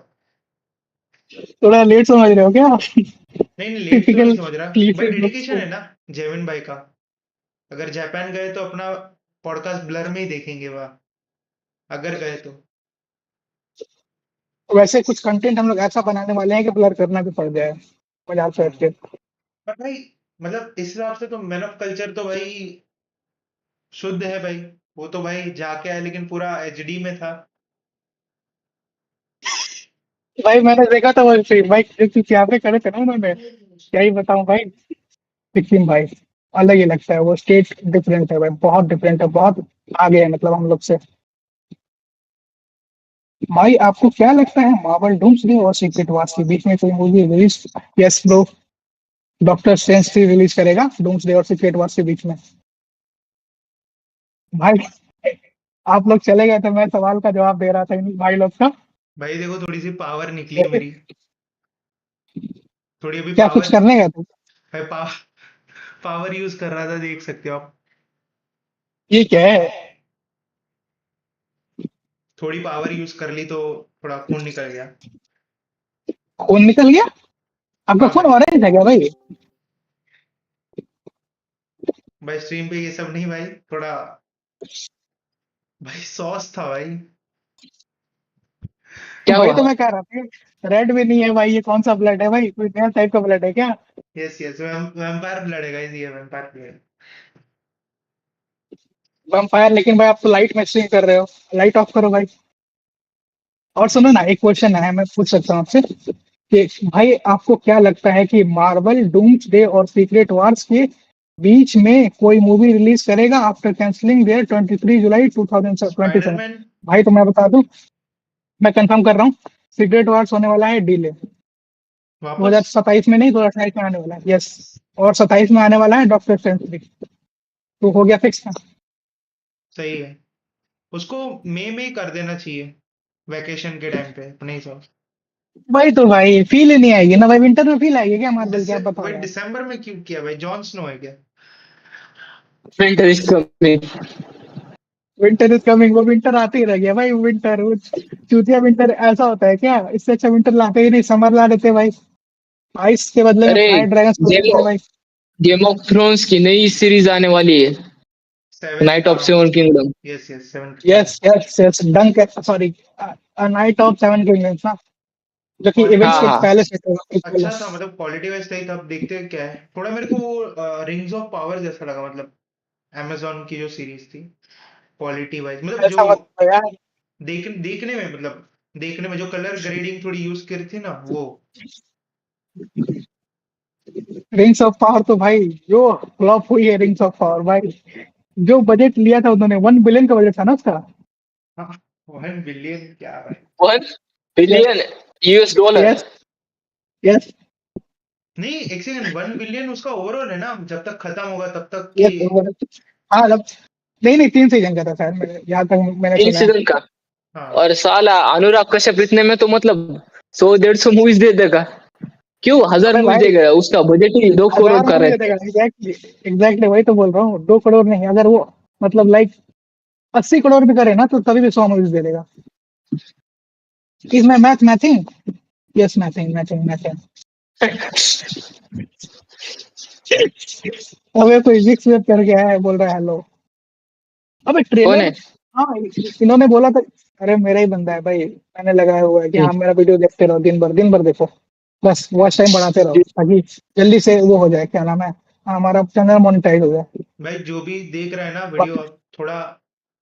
थोड़ा लेट समझ रहे हो क्या? नहीं नहीं, लेट तो नहीं टिपिकल समझ रहा भाई, क्लीशे जोक्स डेडिकेशन को। है ना जेविन भाई का। अगर जापान गए तो अपना पॉडकास्ट ब्लर में ही देखेंगे वह, अगर गए तो। वैसे कुछ कंटेंट हम लोग ऐसा बनाने वाले हैं कि ब्लर करना भी पड़ जाए, मजाक से हट हाँ, के। पर भाई मतलब इस हिसाब से तो मैन ऑफ कल्चर तो भाई शुद्ध है भाई। वो तो भाई जाके आया, लेकिन पूरा एचडी में था। भाई मैंने देखा था वो स्ट्रीम भाई, जो कैमरे करे थे ना उन्होंने, क्या ही बताऊं भाई। सिक्किम भाई अलग ही लगता है, वो स्टेट डिफरेंट है भाई, बहुत डिफरेंट है, बहुत आगे है मतलब हम लोग से। भाई आपको क्या लगता है मार्वल डूम्सडे और सीक्रेट वार्स के बीच में कोई movie release? Yes bro. Doctor strange 3 release करेगा डूम्सडे और सीक्रेट वॉर्स के बीच में। भाई आप लोग चले गए थे, मैं सवाल का जवाब दे रहा था इन भाई लोग का। भाई देखो थोड़ी सी पावर निकली है मेरी, थोड़ी अभी क्या कुछ पावर, करने गए थे? भाई पावर यूज कर रहा था, देख सकते हो आप। ये क्या है? थोड़ी पावर यूज कर ली तो थोड़ा खून निकल गया। खून निकल गया? आपका हाँ खून भाई, ऑरेंज है क्या भाई? भाई स्ट्रीम पे ये सब नहीं भाई, थोड़ा भाई सॉस था भाई। क्या वही हुआ? तो मैं कह रहा था, रेड भी नहीं है भाई, ये कौन सा ब्लड है भाई? कोई नया टाइप का ब्लड है क्या? यस यस, वैम्पायर ब्लड है गाइस, ये वैम्पायर ब्लड। वैम्पायर? लेकिन भाई आप तो लाइट में स्ट्रीम कर रहे हो, लाइट ऑफ करो भाई। और सुनो ना, एक क्वेश्चन है, मैं पूछ सकता हूँ आपसे कि भाई आपको क्या लगता है कि मार्वल डूम्सडे और सीक्रेट वॉर्स के बीच में कोई मूवी रिलीज करेगा after cancelling their 23 July 2027? Spiderman भाई तो मैं बता दूं, मैं कंफर्म कर रहा हूँ, सीक्रेट वॉर्स होने वाला है डिले। वापस। 2027 में नहीं, 2028 में आने वाला है। यस। और 27 में आने वाला है डॉक्टर स्ट्रेंज 3। तो हो गया फिक्स ना? सही है, उसको मई में ही कर देना चाहिए, वैकेशन के टाइम पे अपने हिसाब से। भाई तो भाई फील ही नहीं आएगी ना भाई, विंटर में फील आएगी क्या मार्वल की? आप बताओ भाई यार। दिसंबर में क्यों किया भाई, जॉन स्नो है क्या? Winter is coming. Winter is coming, वो विंटर आते ही रह गया भाई, विंटर वो चूतिया विंटर ऐसा होता है क्या? इससे अच्छा विंटर लाते ही नहीं, समर ला देते भाई, आइस के बदले में अरे फायर ड्रैगन छोड़ गेम देते ऑफ भाई। गेम ऑफ थ्रोन्स की नई सीरीज आने वाली है, seven, Knight of Seven Kingdom. Yes yes, seven yes yes yes, Dunk, sorry, Knight of Seven Kingdoms ना, जो कि इवेंट्स हाँ के क्वालिटी हाँ। पहले से थे। अच्छा था, मतलब क्वालिटी वाइज सही था। अब देखते हैं क्या है, थोड़ा मेरे को रिंग्स ऑफ पावर जैसा लगा, मतलब amazon की जो सीरीज थी, क्वालिटी वाइज, मतलब जो ऐसा मत करो यार। देखने में, मतलब देखने में जो कलर ग्रेडिंग थोड़ी यूज करी थी ना वो। रिंग्स ऑफ पावर तो भाई जो फ्लॉप हुई है, रिंग्स ऑफ पावर भाई, जो बजट लिया था उन्होंने, 1 बिलियन का बजट था ना उसका। हाँ, 1 बिलियन क्या भाई? 1 billion US dollar. Yes yes नहीं एक सेकंड, 1 बिलियन उसका ओवरऑल है ना, जब तक खत्म होगा तब तक की। यस। हाँ जब, नहीं नहीं, 3 सीजन का था शायद, मेरे यहाँ तक मैंने तीन सुना है। सीजन का। हाँ, और साला अनुराग कश्यप इतने में तो मतलब 100-150 मूवीज दे देगा। क्यों 1000 अबे मूवीज भाई, देगा? उसका बजट ही 2 करोड़ 1000 का मूवी दे रहता है। देगा, एग्जैक्टली। एग्जैक्टली वही तो बोल रहा हूँ, 2 करोड़ नहीं, अगर वो मतलब लाइक 80 करोड़ भी करे ना तो तभी भी 100 मूवीज दे देगा। Is my math mathing? Yes, mathing mathing mathing. अबे कोई मिक्स वेब करके आया है, बोल रहा है हेलो। अबे कौन ट्रेलर, है? हाँ, इन्होंने बोला था। अरे मेरा ही बंदा है भाई, मैंने लगाया हुआ है कि हाँ मेरा वीडियो देखते रहो, दिन भर देखो, बस वॉच टाइम बढ़ाते रहो ताकि जल्दी से वो हो जाए, क्या नाम है, हाँ, हमारा चैनल मोनेटाइज हो जाए। भाई जो भी देख रहा है ना वीडियो, अब थोड़ा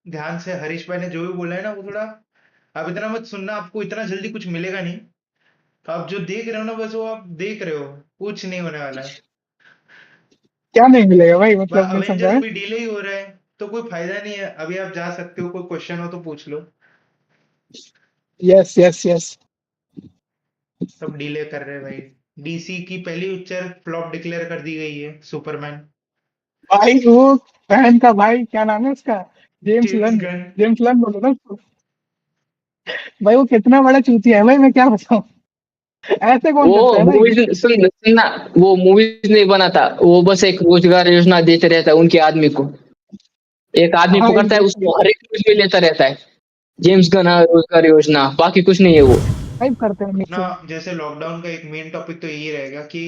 ध्यान से, हरीश भाई ने जो भी बोला है ना वो थोड़ा, आप इतना मत सुनना, आपको इतना जल्दी कुछ मिलेगा नहीं। तो आप जो देख रहे हो ना, बस वो आप देख रहे हो, कुछ नहीं होने वाला है। क्या नहीं मिलेगा भाई, मतलब नहीं समझा अवेंजर्स है। भी डिले ही हो रहा है, तो कोई फायदा नहीं है। अभी आप जा सकते हो, कोई क्वेश्चन हो तो पूछ लो। Yes yes yes. सब डिले कर रहे हैं भाई। डीसी की पहली पिक्चर फ्लॉप डिक्लेयर कर दी गई है, सुपरमैन। भाई वो फैन का भाई, क्या नाम है उसका, जेम्स जेम्स लन। गन। जेम्स लन बोलो ना उसको। भाई वो कितना बड़ा चूतिया है भाई, मैं क्या बताऊं, ऐसे कौन वो करता है भाई? मूवीज सुनना, वो मूवीज नहीं बनाता, वो बस एक रोजगार योजना देते रहता है उनके आदमी को। एक आदमी हाँ पकड़ता है एग्जैक्टली। उसको, हर एक न्यूज में लेता रहता है। जेम्स गन रोजगार योजना, बाकी कुछ नहीं है वो। टाइप करते हैं अपना नीचे। जैसे लॉकडाउन का एक मेन टॉपिक तो यही रहेगा कि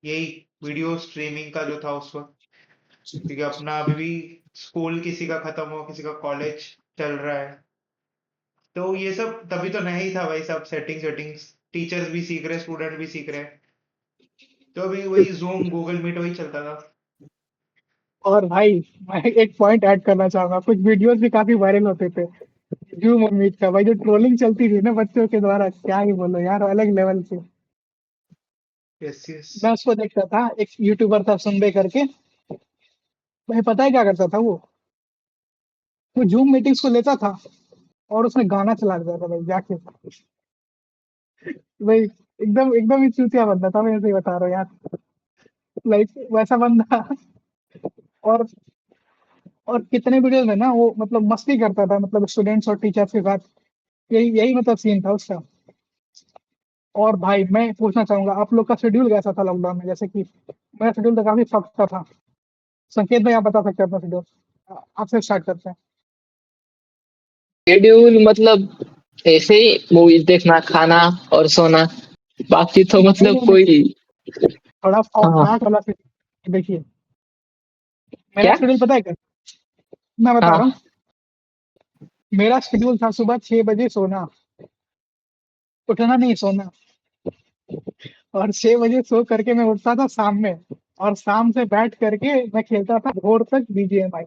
यही वीडियो स्ट्रीमिंग का जो था उस वक्त, क्योंकि अपना अभी भी स्कूल किसी का खत्म हो, किसी का कॉलेज चल रहा है, तो ये सब तभी तो नहीं था भाई, सब सेटिंग्स, टीचर्स भी सीख रहे, स्टूडेंट भी सीख रहे हैं। तो अभी वही जूम, गूगल मीट वही चलता था। और भाई मैं एक पॉइंट ऐड करना चाहूंगा, कुछ वीडियोस भी काफी वायरल होते थे जूम और मीट का, भाई जो ट्रोलिंग चलती थी ना बच्चों के द्वारा, क्या ही बोलो यार, अलग लेवल से। Yes yes. मैं उसको देखता था, एक यूट्यूबर था सुनबे करके, भाई पता है क्या करता था वो जूम मीटिंग्स को लेता था और उसमें गाना चला देता था भाई जाके, भाई एकदम एकदम ही चूतिया बनता था, मैं ऐसे ही बता रहा हूँ यार। लाइक वैसा बंदा। और और कितने वीडियोस में ना वो मतलब मस्ती करता था, मतलब स्टूडेंट्स और टीचर्स के साथ। यही यही मतलब सीन था उसका। और भाई मैं पूछना चाहूंगा, आप लोग का शेड्यूल कैसा था लॉकडाउन में? जैसे कि मेरा शेड्यूल तो काफी सख्त था। संकेत भाई, आप बता सकते हैं अपना शेड्यूल? आपसे स्टार्ट करते हैं। शेड्यूल मतलब ऐसे ही मूवीज देखना, खाना और सोना। बाकी तो नहीं मतलब नहीं नहीं, कोई। थोड़ा हाँ। फास्ट वाला शेड्यूल देखिए। मेरा क्या? शेड्यूल पता है क्या? मैं बता रहा हूँ। हाँ। मेरा शेड्यूल था सुबह 6 बजे सोना, उठना नहीं, सोना। और 6 बजे सो करके मैं उठता था शाम में। और शाम से बैठ करके मैं खेलता था भोर तक बीजीएमआई।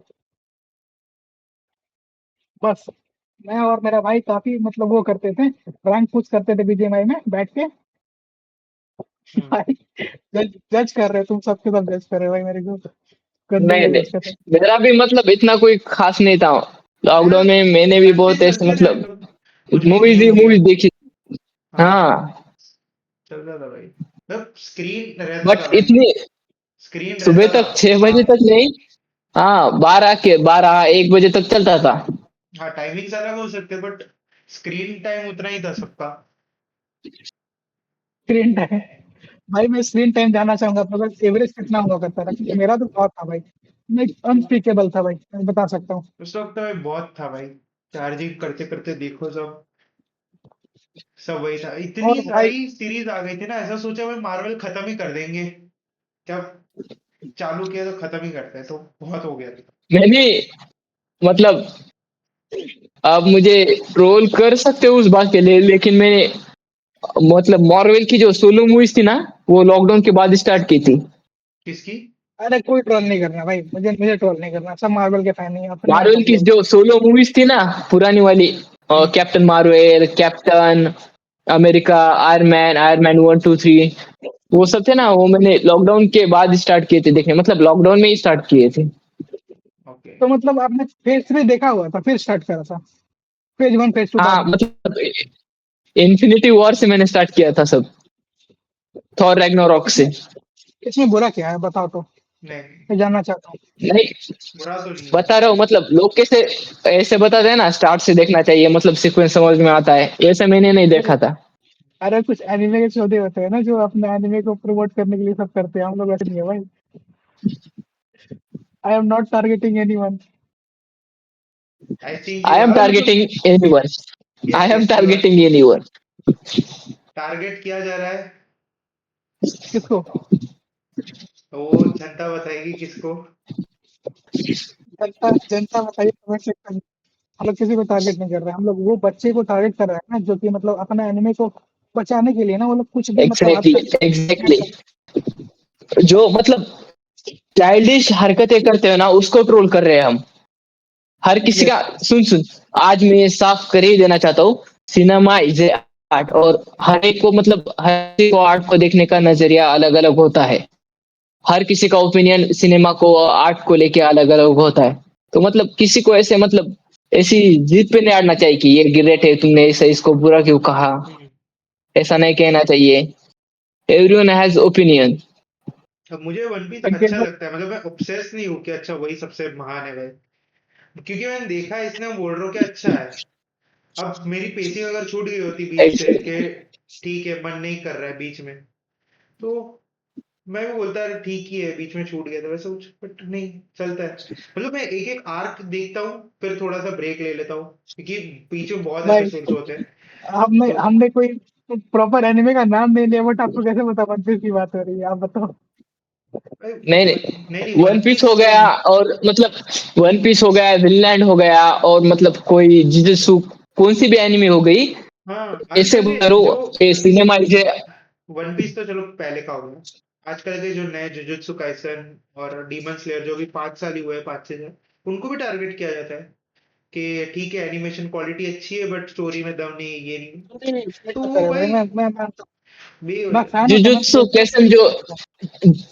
बस। मैं और मेरा भाई काफी मतलब वो करते थे, रैंक पुश करते थे बीजीएमआई में बैठ के। हम्म। भाई जज जज कर रहे, तुम सबके सब जज कर रहे हो भाई मेरे को। गंदे नहीं जज नहीं, करते थे। मेरा भी मतलब इतना कोई खास नहीं था। मेरा लॉकडाउन में मैंने भी संडे बहुत ऐसे सैटरडे मतलब तो कुछ भी मूवीज गेम ही हो गया। मूवीज देखी। हाँ, हाँ। चलता था भाई। मतलब स्क्रीन रहता था बट भाई। इतनी स्क्रीन सुबह रहता था। तक 6 बजे हाँ। तक नहीं। हाँ, 12 1 बजे तक चलता था। हाँ, टाइमिंग्स अलग हो सकते बट स्क्रीन टाइम उतना ही था सबका। Screen time. भाई मैं स्क्रीन टाइम जानना चाहूंगा, मतलब एवरेज कितना हुआ करता था? क्योंकि मेरा तो बहुत था भाई। मैं अनस्पीकेबल था भाई, मैं बता सकता हूँ। उस वक्त तो भाई बहुत था भाई। चार्जिंग करते करते देखो सब। सब वही था, इतनी और भाई सारी सीरीज आ गई थी ना, ऐसा सोचा भाई मार्वल खत्म ही कर देंगे। जब चालू किया तो खत्म ही करते हैं, तो बहुत हो गया था। मैंने मतलब आप मुझे ट्रोल कर सकते हो उस बात के लिए, लेकिन मैंने मतलब मार्वल की जो सोलो मूवीज थी ना, वो लॉकडाउन के बाद स्टार्ट की थी। किसकी? अरे कोई ट्रोल नहीं करना भाई, मुझे मुझे ट्रोल नहीं करना, सब मार्वल के फैन ही हैं, अपने हैं मार्वल सब की लोग। जो सोलो मूवीज थी ना, पुरानी वाली, hmm. Captain Marvel, Captain America, Iron Man 1 2 3, वो सब थे ना, वो मैंने लॉकडाउन के बाद स्टार्ट किए थे देखने, मतलब लॉकडाउन में ही स्टार्ट किए थे। ओके। तो मतलब आपने फेज 3 देखा हुआ था फिर स्टार्ट करा था? फेज 1 फेज 2 बाद हाँ में? मतलब इन्फिनिटी वॉर से मैंने स्टार्ट किया था सब, थॉर रैग्नारोक इसमें से। इसमें बुरा क्या है बताओ तो, नहीं, मैं जानना चाहता हूँ। नहीं, बुरा तो नहीं है। बता रहा हूँ मतलब लोग कैसे ऐसे बताते हैं ना, स्टार्ट से देखना चाहिए, मतलब सीक्वेंस समझ में आता है, ऐसा मैंने नहीं अरे देखा था। अरे कुछ एनिमे के चौधरी होते हैं ना जो अपने एनिमे को प्रमोट करने के लिए सब करते हैं, हम लोग ऐसे नहीं है भाई। I am not targeting anyone. I think you I am अरे मतलब। Targeting anyone. Yes I am yes you are. Targeting anyone. Target किया जा रहा है। किसको? वो जनता बताएगी किसको। जनता जनता बताइए कमेंट सेक्शन में। हम लोग किसी को टारगेट नहीं कर रहे हैं, हम लोग वो बच्चे को टारगेट कर रहे हैं ना जो कि मतलब अपने एनिमे को बचाने के लिए ना वो लोग कुछ भी मतलब हद एग्जैक्टली तक एग्जैक्टली, जो मतलब चाइल्डिश हरकतें करते हैं ना, उसको ट्रोल कर रहे हैं हम। हर किसी यस। का सुन सुन, आज मैं साफ कर ही देना चाहता हूँ, सिनेमा इज ए आर्ट, और हर एक को मतलब हर एक को आर्ट को देखने का नजरिया अलग अलग होता है। हर किसी का ओपिनियन सिनेमा को आर्ट को लेके अलग अलग होता है। तो मतलब किसी को ऐसे मतलब ऐसी जीत पे नहीं अड़ना चाहिए कि ये ग्रेट है, तुमने ऐसे इसको बुरा क्यों कहा। हम्म। ऐसा नहीं कहना चाहिए। Everyone has opinion. अब मुझे वन पीस संकेत अच्छा भाई। लगता है, मतलब मैं ऑब्सेस नहीं हूँ कि अच्छा वही सबसे महान है भाई। क्योंकि मैंने देखा है, इसलिए मैं बोल रहा हूँ कि अच्छा है। अब मेरी पेसिंग अगर छूट गई होती बीच से कि ठीक है मन नहीं कर रहा है बीच में, तो मैं भी बोलता अरे ठीक ही है, बीच में छूट गया था वैसे कुछ, बट नहीं चलता है। मतलब मैं एक एक आर्क देखता हूँ, फिर थोड़ा सा ब्रेक ले लेता हूँ क्योंकि बीच में बहुत भाई एपिसोड्स होते हैं। हमने तो हमने कोई प्रॉपर एनिमे का नाम नहीं लिया, बट आपको कैसे पता वन पीस की बात हो रही है, आप बताओ। भाई नहीं नहीं नहीं, नहीं वन वन पीस पीस हो तो। गया, और मतलब वन पीस हो गया, विनलैंड हो गया, और मतलब कोई जिजत्सु, कौन सी भी एनिमे हो गई, हाँ, ऐसे आजकल के करो, जो सिनेमा जे। वन पीस तो चलो पहले का हो गया। आजकल के जो नए जुजुत्सु काइसन और डीमन स्लेयर जो भी 5 साल ही हुए हैं, 5 6 साल, उनको भी टारगेट किया जाता है कि ठीक है एनिमेशन क्वालिटी अच्छी है बट स्टोरी में दम नहीं है, ये नहीं है। नहीं नहीं नहीं तो कर वो रहे भाई, भाई मैं भी हो मैं जाता फैन है। हूँ, समझ जुजुत्सु सकता हूँ। कैसन जो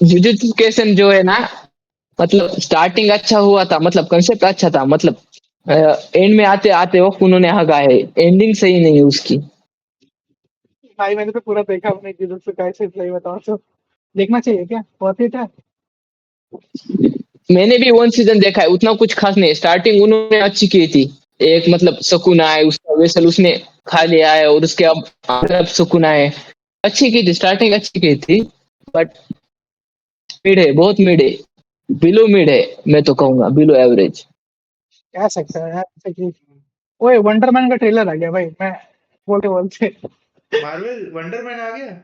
जुजुत्सु कैसन जो है ना, मतलब स्टार्टिंग अच्छा हुआ था, मतलब कंसेप्ट अच्छा था, मतलब एंड में आते आते वक्त उन्होंने हगा है, एंडिंग सही नहीं है उसकी। भाई मैंने तो पूरा देखा, अपने जुजुत्सु काइसेन, सही बताओ तो देखना चाहिए क्या, वर्थ इट है? मैंने भी वन सीजन देखा है, उतना कुछ खास नहीं। स्टार्टिंग उन्होंने अच्छी की थी। एक मतलब सुकून आए, उसका वेसल उसने खा लिया है, और उसके अब सुकून आए। अच्छी की थी, स्टार्टिंग अच्छी की थी। बट मिड है, बहुत मिड है। बिलो मिड है, मैं तो कहूंगा बिलो एवरेज। कह सकते हैं यार, जैसे कि ओए वंडरमैन का ट्रेलर आ गया भाई, मैं बोलते बोलते। मार्वल वंडरमैन आ गया।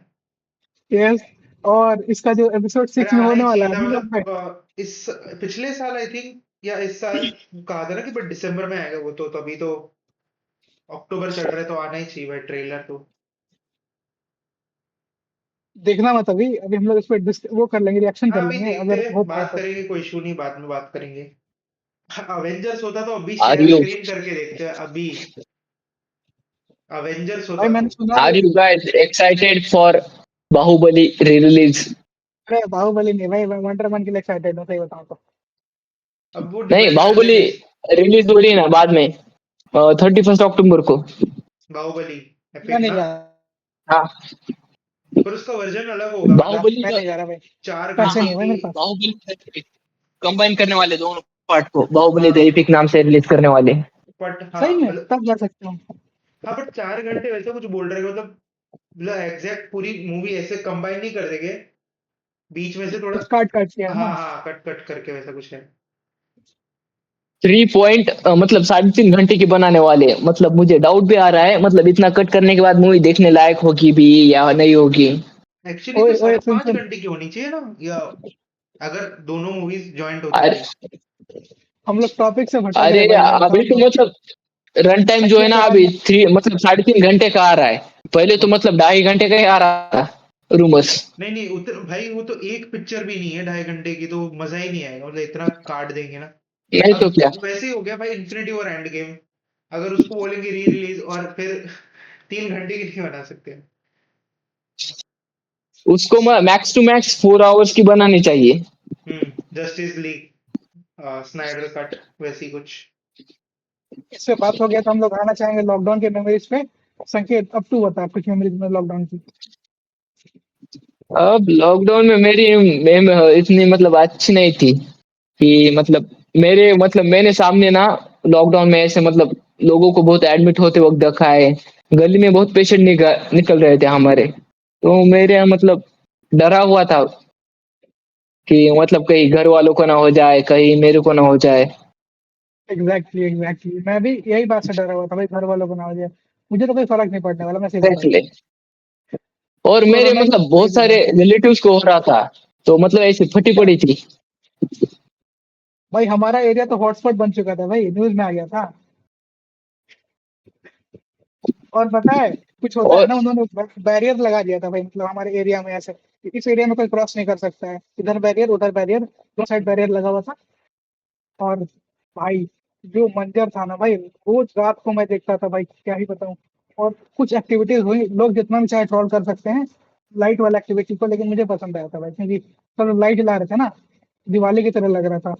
यस। और इसका जो एपिसोड अरे 6 में आना होने ही वाला चाहिए है था, मतलब भाई। मतलब इस पिछले साल आई थिंक, या इस साल कहा था ना कि बट दिसंबर में आएगा वो, तो अभी तो अक्टूबर चल रहा है, तो आना ही चाहिए भाई ट्रेलर तो। देखना मत अभी, अभी हम लोग इस पर वो कर लेंगे, रिएक्शन कर हाँ अभी लेंगे देखते अगर हो हैं, पाए बात तो। करेंगे, कोई इशू नहीं, बाद में बात करेंगे। अवेंजर्स होता तो अभी आर शेयर यू स्क्रीन करके देखते हैं अभी। अवेंजर्स भाई होता मैंने तो। सुना are you guys excited for Baahubali re release? अरे बाहुबली नहीं भाई, मैं वंडरमैन के लिए एक्साइटेड हूँ, सही बताऊँ तो। अब वो नहीं, डिपेंड करता है बाहुबली रिलीज हो रही है ना बाद में, 31 अक्टूबर को। बाहुबली मैं एपिक नहीं ना। जा हाँ, पर उसका वर्जन अलग होगा, मतलब बाहुबली मैं का। नहीं जा रहा भाई, चार हाँ पैसे घंटे हाँ, नहीं है भाई की। मेरे पास। बाहुबली कंबाइन करने वाले दोनों पार्ट को, बाहुबली द हाँ एपिक नाम से रिलीज करने वाले। बट हाँ सही में मतलब, तब जा सकता हूँ। हाँ बट 4 घंटे वैसे कुछ बोल रहे हो, मतलब एग्जैक्ट पूरी मूवी ऐसे कंबाइन नहीं कर देंगे, बीच में से थोड़ा। कुछ काट काट के है हाँ ना। हाँ, कट कट करके वैसा कुछ है। 3 पॉइंट मतलब 3.5 घंटे की बनाने वाले हैं। मतलब मुझे डाउट भी आ रहा है, मतलब इतना कट करने के बाद मूवी देखने लायक होगी भी या नहीं होगी। एक्चुअली तो ओए ओए साढ़े सुन पांच सुन। घंटे की होनी चाहिए ना, या अगर दोनों मूवीज जॉइंट होती अरे थी। हम लोग टॉपिक से भटक रहे अरे हैं भाई, मैं अभी बताऊँ तो तो। मतलब रन टाइम जो है एक्चुअली ना, पता है अभी 3 मतलब 3.5 घंटे का आ रहा है। पहले तो मतलब 2.5 घंटे का ही आ रहा था रूमर्स। नहीं नहीं, उतर भाई, वो तो एक पिक्चर भी नहीं है 2.5 घंटे की, तो मजा ही नहीं आएगा, मतलब इतना काट देंगे ना। नहीं तो अब क्या। वैसे ही हो गया भाई इन्फिनिटी और एंड गेम, अगर उसको बोलेंगे री रिलीज और फिर 3 घंटे की नहीं बना सकते। उसको मैक्स टू मैक्स 4 आवर्स की बनानी चाहिए। जस्टिस लीग स्नाइडर कट वैसी कुछ। इससे बात हो गया तो हम लोग आना चाहेंगे लॉकडाउन के मेमोरीज पे। संकेत अब तू बता कुछ मेमोरीज में लॉकडाउन की। अब लॉकडाउन में मेरी इतनी मतलब अच्छी नहीं थी कि मतलब मेरे मतलब मैंने सामने ना लॉकडाउन में ऐसे मतलब लोगों को बहुत एडमिट होते वक्त देखा है। गली में बहुत पेशेंट निकल रहे थे हमारे। तो मेरे यहाँ मतलब डरा हुआ था कि मतलब कहीं घर वालों को ना हो जाए, कहीं मेरे को ना हो जाए। एग्जैक्टली एग्जैक्टली, मैं भी यही बात से डरा हुआ था भाई, घर वालों को ना हो जाए। मुझे तो कोई फर्क नहीं पड़ने वाला, मैं सही बताऊँ Exactly। तो। और मेरे कोरोना ही मतलब पूरी बहुत सारे दुनिया। रिलेटिव्स को हो रहा था, तो मतलब ऐसी फटी क्या पड़ी थी। भाई, हमारा एरिया तो हॉटस्पॉट बन चुका था भाई, न्यूज में आ गया था। और पता है कुछ होता है और ना, उन्होंने बैरियर लगा दिया था भाई, मतलब हमारे एरिया में ऐसे कि इस एरिया में कोई क्रॉस नहीं कर सकता है, इधर बैरियर उधर बैरियर, दो साइड बैरियर लगा हुआ था। और भाई जो मंजर था ना भाई, रोज रात को मैं देखता था भाई, क्या ही बताऊं। और कुछ एक्टिविटीज हुई, लोग जितना भी चाहे ट्रोल कर सकते हैं लाइट वाला एक्टिविटी को, लेकिन मुझे पसंद आया था भाई, क्योंकि सब लोग लाइट जला रहे थे ना, दिवाली की तरह लग रहा था।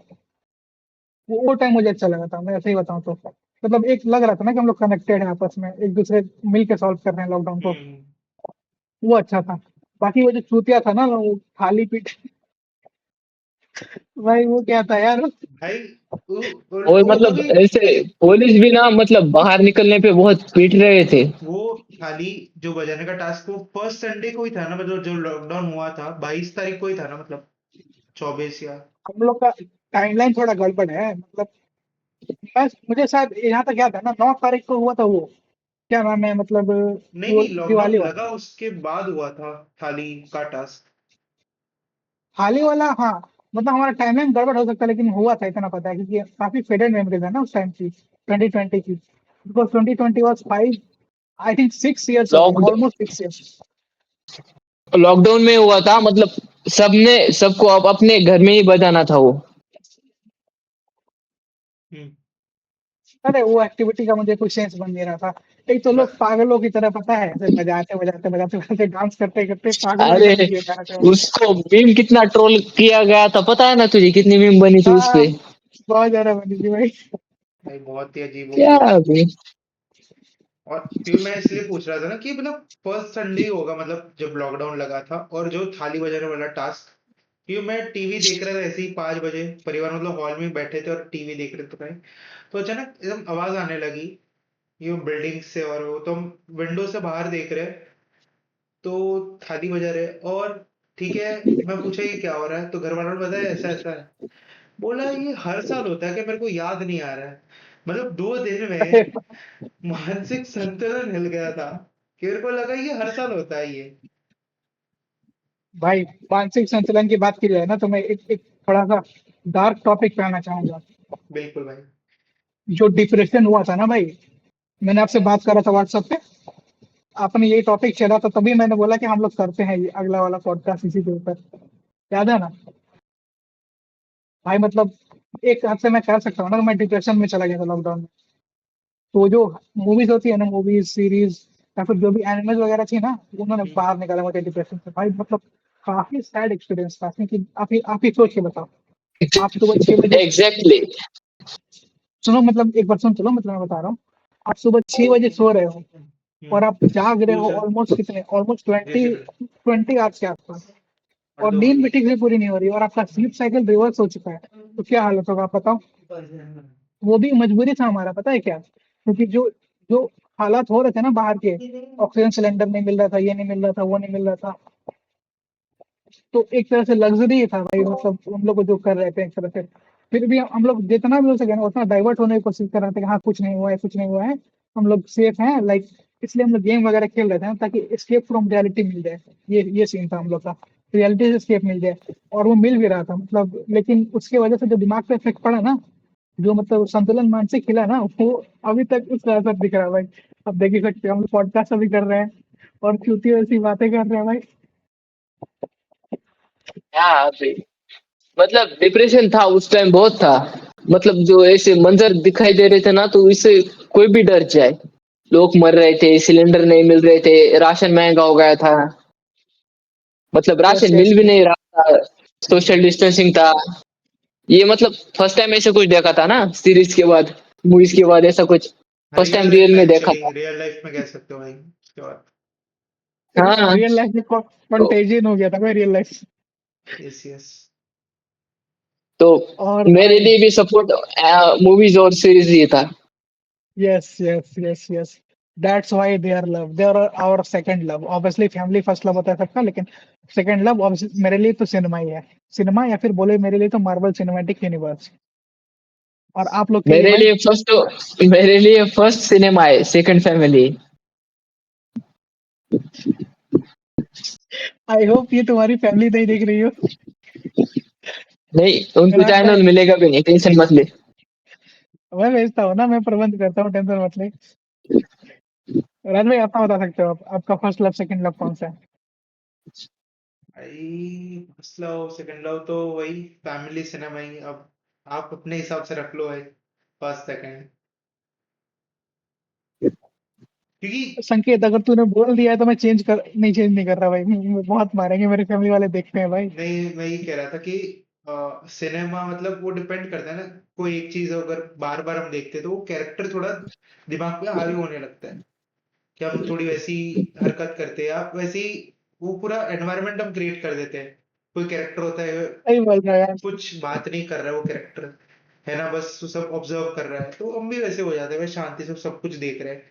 वो टाइम मुझे अच्छा लगा था, मैं ऐसे ही बताऊं तो। मतलब एक लग रहा था ना कि हम लोग कनेक्टेड हैं आपस में, एक दूसरे मिल के सॉल्व कर रहे हैं लॉकडाउन को। हम्म। वो अच्छा था। बाकी वो जो चूतिया था ना, वो खाली पीठ, भाई वो क्या था यार। भाई वो और वो मतलब भी, ऐसे पुलिस भी ना मतलब बाहर निकलने पे बहुत पीट रहे थे। वो खाली जो बजाने का टास्क वो फर्स्ट संडे को ही था ना, मतलब जो लॉकडाउन हुआ था 22 तारीख को ही था ना, मतलब 24 या। हम लोग का टाइमलाइन थोड़ा गड़बड़ है मतलब। बस मुझे शायद यहाँ तक याद है ना, 9 तारीख को हुआ था वो, क्या नाम है मतलब, नहीं वो नहीं, दिवाली लॉकडाउन लगा वाला। उसके बाद हुआ था थाली का टास्क। हाल वाला हाँ। मतलब हमारा टाइमलाइन गड़बड़ हो सकता है, लेकिन हुआ था इतना पता है, क्योंकि काफी फेडेड मेमोरीज है ना उस टाइम की, 2020 की, because 2020 was 5, I think 6 years ago, lockdown almost 6 years। Lockdown में हुआ था मतलब सबने सबको अब अपने घर में ही बजाना था वो। हम्म। अरे वो एक्टिविटी का मुझे कोई सेंस बन नहीं रहा था। एक तो लोग पागलों की तरह पता है, ऐसे बजाते बजाते बजाते बजाते डांस करते करते पागलों की अरे तरह किए जा रहे थे भाई। उसको मीम कितना ट्रोल किया गया था, पता है ना तुझे कितनी मीम बनी थी उस हाँ, पे। बहुत ज्यादा बनी थी भाई। भाई बहुत ही अजीब हो क्या गया। अभी। और क्योंकि मैं इसलिए पूछ रहा था ना कि मतलब फर्स्ट संडे ही होगा, मतलब जब लॉकडाउन लगा था, और जो थाली बजाने वाला टास्क, क्योंकि मैं टीवी देख रहा था ऐसे ही 5 बजे, परिवार मतलब हॉल में बैठे थे और टीवी देख रहे थे कहीं, तो अचानक एकदम आवाज आने लगी ये बिल्डिंग से, और वो तो हम विंडो से बाहर देख रहे हैं, तो थाली बजा रहे, और ठीक है, मैं पूछा ये क्या हो रहा है, तो घर वालों ने बताया ऐसा ऐसा है। बोला ये हर साल होता है कि मेरे को याद नहीं आ रहा है। मतलब 2 दिन में मानसिक संतुलन हिल गया था, कि मेरे को लगा ये हर साल होता है ये। भाई मानसिक संतुलन की बात की जाए ना, तो मैं एक थोड़ा सा डार्क टॉपिक पे आना चाहूंगा। बिल्कुल भाई। जो डिप्रेशन हुआ था ना भाई, मैंने आपसे बात करा था व्हाट्सएप पे, आपने यही टॉपिक चला था, तभी मैंने बोला कि हम लोग करते हैं ये अगला वाला पॉडकास्ट इसी के ऊपर। याद है ना भाई? मतलब एक हद से मैं कह सकता हूँ ना, मैं डिप्रेशन में चला गया था लॉकडाउन में। तो जो मूवीज होती है ना, मूवीज सीरीज या फिर जो भी एनिमेज वगैरह थी ना, उन्होंने हम्म, बाहर निकाला मुझे डिप्रेशन से भाई। मतलब काफी सैड एक्सपीरियंस था, क्योंकि आप ही सोच के बताओ। आप सुबह 6 बजे, एग्जैक्टली। सुनो मतलब एक बार सुन, चलो मतलब मैं बता रहा हूँ। आप सुबह 6 बजे सो रहे हो और आप जाग रहे हो दूसरा ऑलमोस्ट कितने, ऑलमोस्ट ट्वेंटी रेसिपी 20 आवर्स के आसपास, और और दो नींद वाली। भी ठीक से पूरी नहीं हो रही, और आपका स्लीप साइकिल रिवर्स हो चुका है, तो क्या हालत होगा आप बताओ? वो भी मजबूरी था हमारा, पता है क्या? क्योंकि जो जो हालात हो रहे थे ना बाहर के, ऑक्सीजन सिलेंडर नहीं मिल रहा था, ये नहीं मिल रहा था, वो नहीं मिल रहा था, तो एक तरह से लग्जरी था भाई, मतलब हम लोग को जो कर रहे थे एक तरह से। फिर भी हम लोग जितना भी हो सके ना उतना डाइवर्ट होने की कोशिश कर रहे थे कि हाँ कुछ नहीं हुआ है, कुछ नहीं हुआ है, हम लोग सेफ हैं, लाइक। इसलिए हम लोग गेम वगैरह खेल रहे थे ना, ताकि एस्केप फ्रॉम रियलिटी मिल जाए। ये सीन था हम लोग का, रियलिटी से एस्केप मिल जाए। और वो मिल भी रहा था मतलब, लेकिन उसके वजह से जो दिमाग पे इफेक्ट पड़ा ना, जो मतलब संतुलन मानसिक हिला ना, वो अभी तक उसका असर दिख रहा है भाई। अब देख ही सकते हो, हम पॉडकास्ट अभी कर रहे हैं और क्यूटी वैसी बातें कर रहे हैं भाई। हाँ भाई, मतलब डिप्रेशन था उस टाइम बहुत था। मतलब जो ऐसे मंजर दिखाई दे रहे थे ना, तो इससे कोई भी डर जाए। लोग मर रहे थे, सिलेंडर नहीं मिल रहे थे, राशन महंगा हो गया था, मतलब यस राशन यस मिल भी यस। नहीं रहा था, सोशल डिस्टेंसिंग था। ये मतलब फर्स्ट टाइम ऐसे कुछ देखा था ना, सीरीज के बाद, मूवीज के बाद ऐसा कुछ first real time life real में, में देखा एक्चुअली था। रियल लाइफ में कह सकते हो भाई उसके बाद। हाँ। रियल लाइफ में तो, कंटेजियन हो गया था भाई, रियल लाइफ। Yes yes. तो और मेरे भाई लिए भी सपोर्ट मूवीज और सीरीज ये था। Yes yes yes yes, that's why they are love, they are our second love. Obviously family first love होता है सबका, लेकिन सेकंड लव मेरे लिए तो सिनेमा ही है। सिनेमा, या फिर बोले मेरे लिए तो मार्वल सिनेमैटिक यूनिवर्स। और आप लोग के लिए भाई? मेरे लिए फर्स्ट सिनेमा है, सेकंड फैमिली। आई होप ये तुम्हारी फैमिली नहीं देख रही हो। नहीं, उनको राज भाई, चैनल मिलेगा भी नहीं, टेंशन मत ले। मैं भेजता हूँ ना, मैं प्रबंध करता हूँ, टेंशन मत ले। राज भाई, आप बता सकते हो आपका फर्स्ट लव सेकंड लव कौन सा है? भाई फर्स्ट लव सेकंड लव तो वही फैमिली सिनेमा ही। अब आप अपने हिसाब से रख लो भाई, फर्स्ट सेकंड, क्योंकि संकेत, अगर तूने बोल दिया है तो मैं चेंज नहीं कर रहा भाई। बहुत मारेंगे मेरे फैमिली वाले, देखते हैं भाई। नहीं, मैं ये कह रहा था कि सिनेमा मतलब वो डिपेंड करता है ना, कोई एक चीज अगर बार बार हम देखते हैं तो वो कैरेक्टर थोड़ा दिमाग पे हावी होने लगता है, कि हम थोड़ी वैसी हरकत करते हैं, आप वैसी वो पूरा एनवायरनमेंट हम क्रिएट कर देते हैं। कोई कैरेक्टर होता है, सही बोल रहा है यार। कुछ बात नहीं कर रहा है वो कैरेक्टर, है ना, बस वो सब ऑब्जर्व कर रहा है, तो हम भी वैसे हो जाते हैं, बस शांति से सब कुछ देख रहे हैं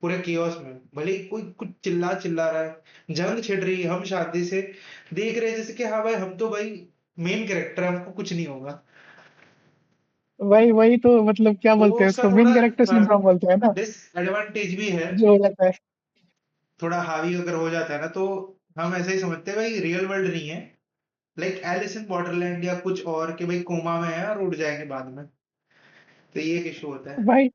पूरे कियोस में, भले ही कोई कुछ चिल्ला चिल्ला रहा है, जंग छिड़ रही है, हम शांति से देख रहे हैं, जैसे कि हाँ भाई हम तो भाई मेन कैरेक्टर है, हमको कुछ नहीं होगा। वही वही तो मतलब क्या तो वो बोलते हैं उसका उसको, थोड़ा मेन कैरेक्टर सिंड्रोम बोलते हैं ना, डिसएडवांटेज भी है। जो हो जाता है। थोड़ा हावी अगर हो जाता है ना, तो हम ऐसे ही समझते हैं भाई रियल वर्ल्ड नहीं है, लाइक एलिस इन बॉर्डरलैंड या कुछ और, कि भाई कोमा में है और उड़ जाएंगे बाद में, तो ये एक इशू होता है। भाई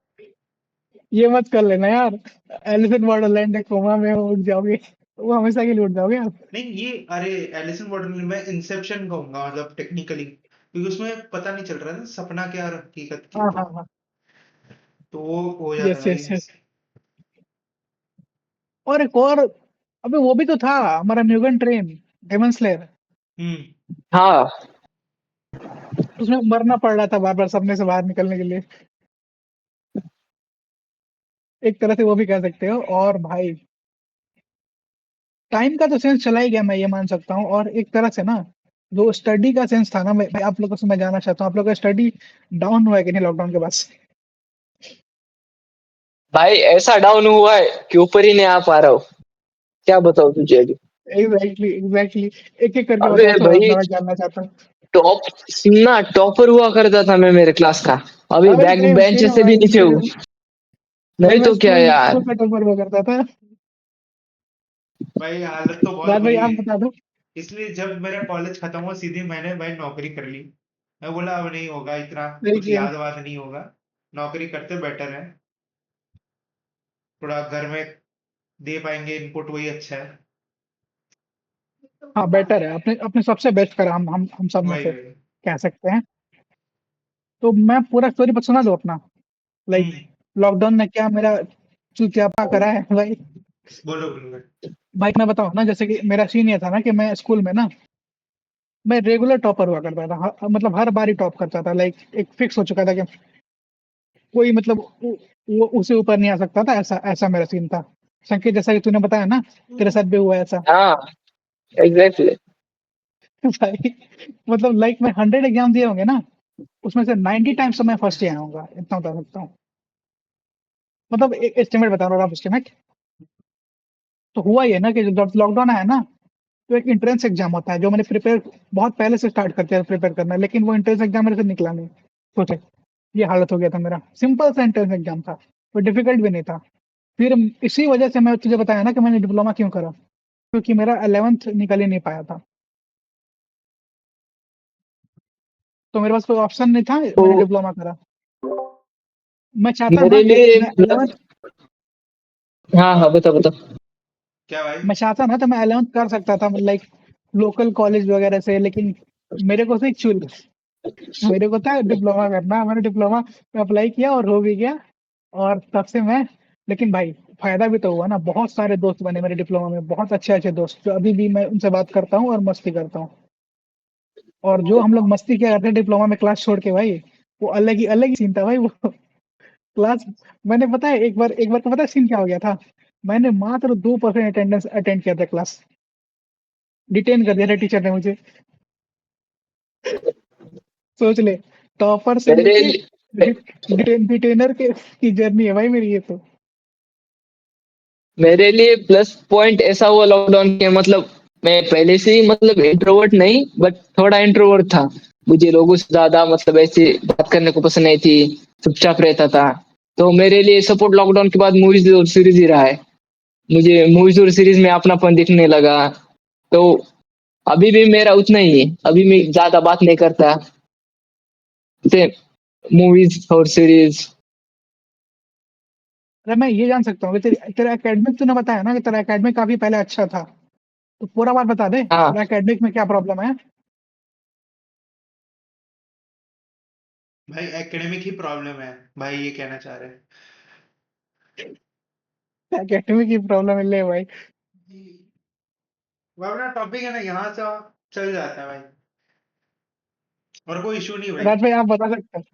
ये मत कर लेना यार, एलिफेंट बॉर्डरलैंड कोमा में उठ जाओगे, वो हमेशा के लिए उठ जाओगे आप। नहीं ये, अरे एलिस इन बॉर्डरलैंड में इंसेप्शन कहूंगा, मतलब टेक्निकली, क्योंकि उसमें पता नहीं चल रहा था सपना क्या और हकीकत क्या, हाँ हाँ हाँ। तो वो हो जाता है यस भाई। Yes yes. और एक और, अबे वो भी तो था हमारा म्यूगन ट्रेन, डेमन स्लेयर। हम्म। हाँ। उसमें मरना पड़ रहा था बार बार सपने से बाहर निकलने के लिए। एक तरह से वो भी कह सकते हो। और भाई टाइम का तो सेंस चला ही गया, मैं ये मान सकता हूँ। और एक तरह से ना जो स्टडी का सेंस था ना, मैं आप लोगों से मैं जानना चाहता हूँ, आप लोगों का स्टडी डाउन हुआ है कि नहीं लॉकडाउन के बाद से? भाई ऐसा डाउन हुआ है कि ऊपर ही नहीं आ पा रहा हूँ। क्या बताऊँ तुझे अभी। Exactly exactly. एक एक करके अबे बताओ सब, भाई, मैं जानना चाहता हूँ। टॉप सुनना, टॉपर हुआ करता था मैं मेरे क्लास का। अभी अरे बैक सेम बेंच सेम से भी भाई नीचे हूँ। सेम। भाई नहीं मैं तो क्या स्कूल यार। स्कूल का टॉपर हुआ करता था। भाई हालत तो बहुत राज भाई बुरी आप है। बता दो। इसलिए जब मेरा कॉलेज खत्म हुआ सीधे मैंने भाई नौकरी कर ली। मैं बोला अब नहीं होगा इतना, सही कुछ किया। याद वाद नहीं होगा, नौकरी करते बेटर है, थोड़ा घर में दे पाएंगे इनपुट, वही अच्छा है। हाँ बेटर है, अपने अपने सबसे बेस्ट करा हम सब में वही से वही। कह सकते हैं। तो मैं पूरा स्टोरी बस सुना दो अपना, लाइक हम्म। लॉकडाउन ने क्या मेरा चुतियापा करा है भाई। बोलो बोलो भाई। भाई मैं बताऊँ ना, जैसे कि मेरा सीन ये था ना कि मैं स्कूल में ना, मैं रेगुलर टॉपर हुआ करता था। मतलब हर बार ही टॉप करता था, लाइक एक फिक्स हो चुका था कि कोई मतलब वो उसे ऊपर नहीं आ सकता था, ऐसा ऐसा मेरा सीन था। संकेत जैसा कि तूने बताया ना, तेरे साथ भी हुआ ऐसा। हाँ, एग्जैक्टली। भाई मतलब लाइक मैं 100 एग्जाम दिए होंगे ना, उसमें से 90 टाइम्स तो मैं फर्स्ट ही आया हूँ, इतना बता सकता हूँ। मतलब एक एस्टिमेट बता रहा हूँ, एस्टिमेट। तो हुआ ये ना कि जब लॉकडाउन आया ना, तो एक एंट्रेंस एग्जाम होता है जो मैंने प्रिपेयर बहुत पहले से स्टार्ट करते हैं प्रिपेयर करना, लेकिन वो एंट्रेंस एग्जाम मेरे से निकला नहीं। सोचे ये हालत हो गया था मेरा। सिंपल सा एंट्रेंस एग्जाम था, वो डिफिकल्ट भी नहीं था। फिर इसी वजह से मैं तुझे बताया ना कि मैंने डिप्लोमा क्यों करा, क्योंकि मेरा 11th निकल ही नहीं पाया था। तो मेरे पास कोई ऑप्शन नहीं था, तो मैंने डिप्लोमा करा। मैं चाहता ना मेरे कि लिए मैं मतलब, 11th, हाँ हाँ, बता बता। क्या भाई? मैं चाहता ना तो मैं 11th कर सकता था, लाइक लोकल कॉलेज वगैरह से, लेकिन मेरे को से चुल मेरे को था डिप्लोमा करना। मैंने डिप्लोमा में अप्लाई किया और हो भी गया। और तब से मैं, लेकिन भाई फायदा भी तो हुआ ना, बहुत सारे दोस्त बने मेरे डिप्लोमा में, बहुत अच्छे अच्छे दोस्त जो अभी भी मैं उनसे बात करता हूँ और मस्ती करता हूँ। और जो हम लोग मस्ती किया करते हैं डिप्लोमा में क्लास छोड़ के भाई, वो अलग ही सीन था भाई वो क्लास। मैंने पता है एक बार को पता है सीन क्या हो गया था? मैंने मात्र 2% अटेंडेंस अटेंड किया था क्लास, डिटेन कर दिया था टीचर ने मुझे। सोच ले, टॉपर से मेरे लेके लिए डिटेनर के की जर्नी है भाई मेरी ये तो। मेरे लिए प्लस पॉइंट ऐसा हुआ लॉकडाउन के, मतलब मैं पहले से ही मतलब इंट्रोवर्ट नहीं, बट थोड़ा इंट्रोवर्ट था। मुझे लोगों से ज्यादा मतलब ऐसे बात करने को पसंद नहीं थी, चुपचाप रहता था। तो मेरे लिए सपोर्ट लॉकडाउन के बाद मूवीज और सीरीज ही रहा है। मुझे मूवीज और सीरीज में अपनापन दिखने लगा। तो अभी भी मेरा उतना ही है, अभी मैं ज्यादा बात नहीं करता से मूवीज और सीरीज। अरे मैं ये जान सकता हूँ कि तेरा एकेडमिक तूने बताया ना कि तेरा एकेडमिक काफी पहले अच्छा था, तो पूरा बात बता दे, हाँ, तेरा एकेडमिक में क्या प्रॉब्लम है? भाई एकेडमिक ही प्रॉब्लम है, भाई ये कहना चाह रहे एकेडमिक की प्रॉब्लम है ले भाई। हैं। वो अपना टॉपिक है ना, यहाँ से चल जाता है भाई, और कोई इशू नहीं भाई। राज भाई आप बता सकते हो,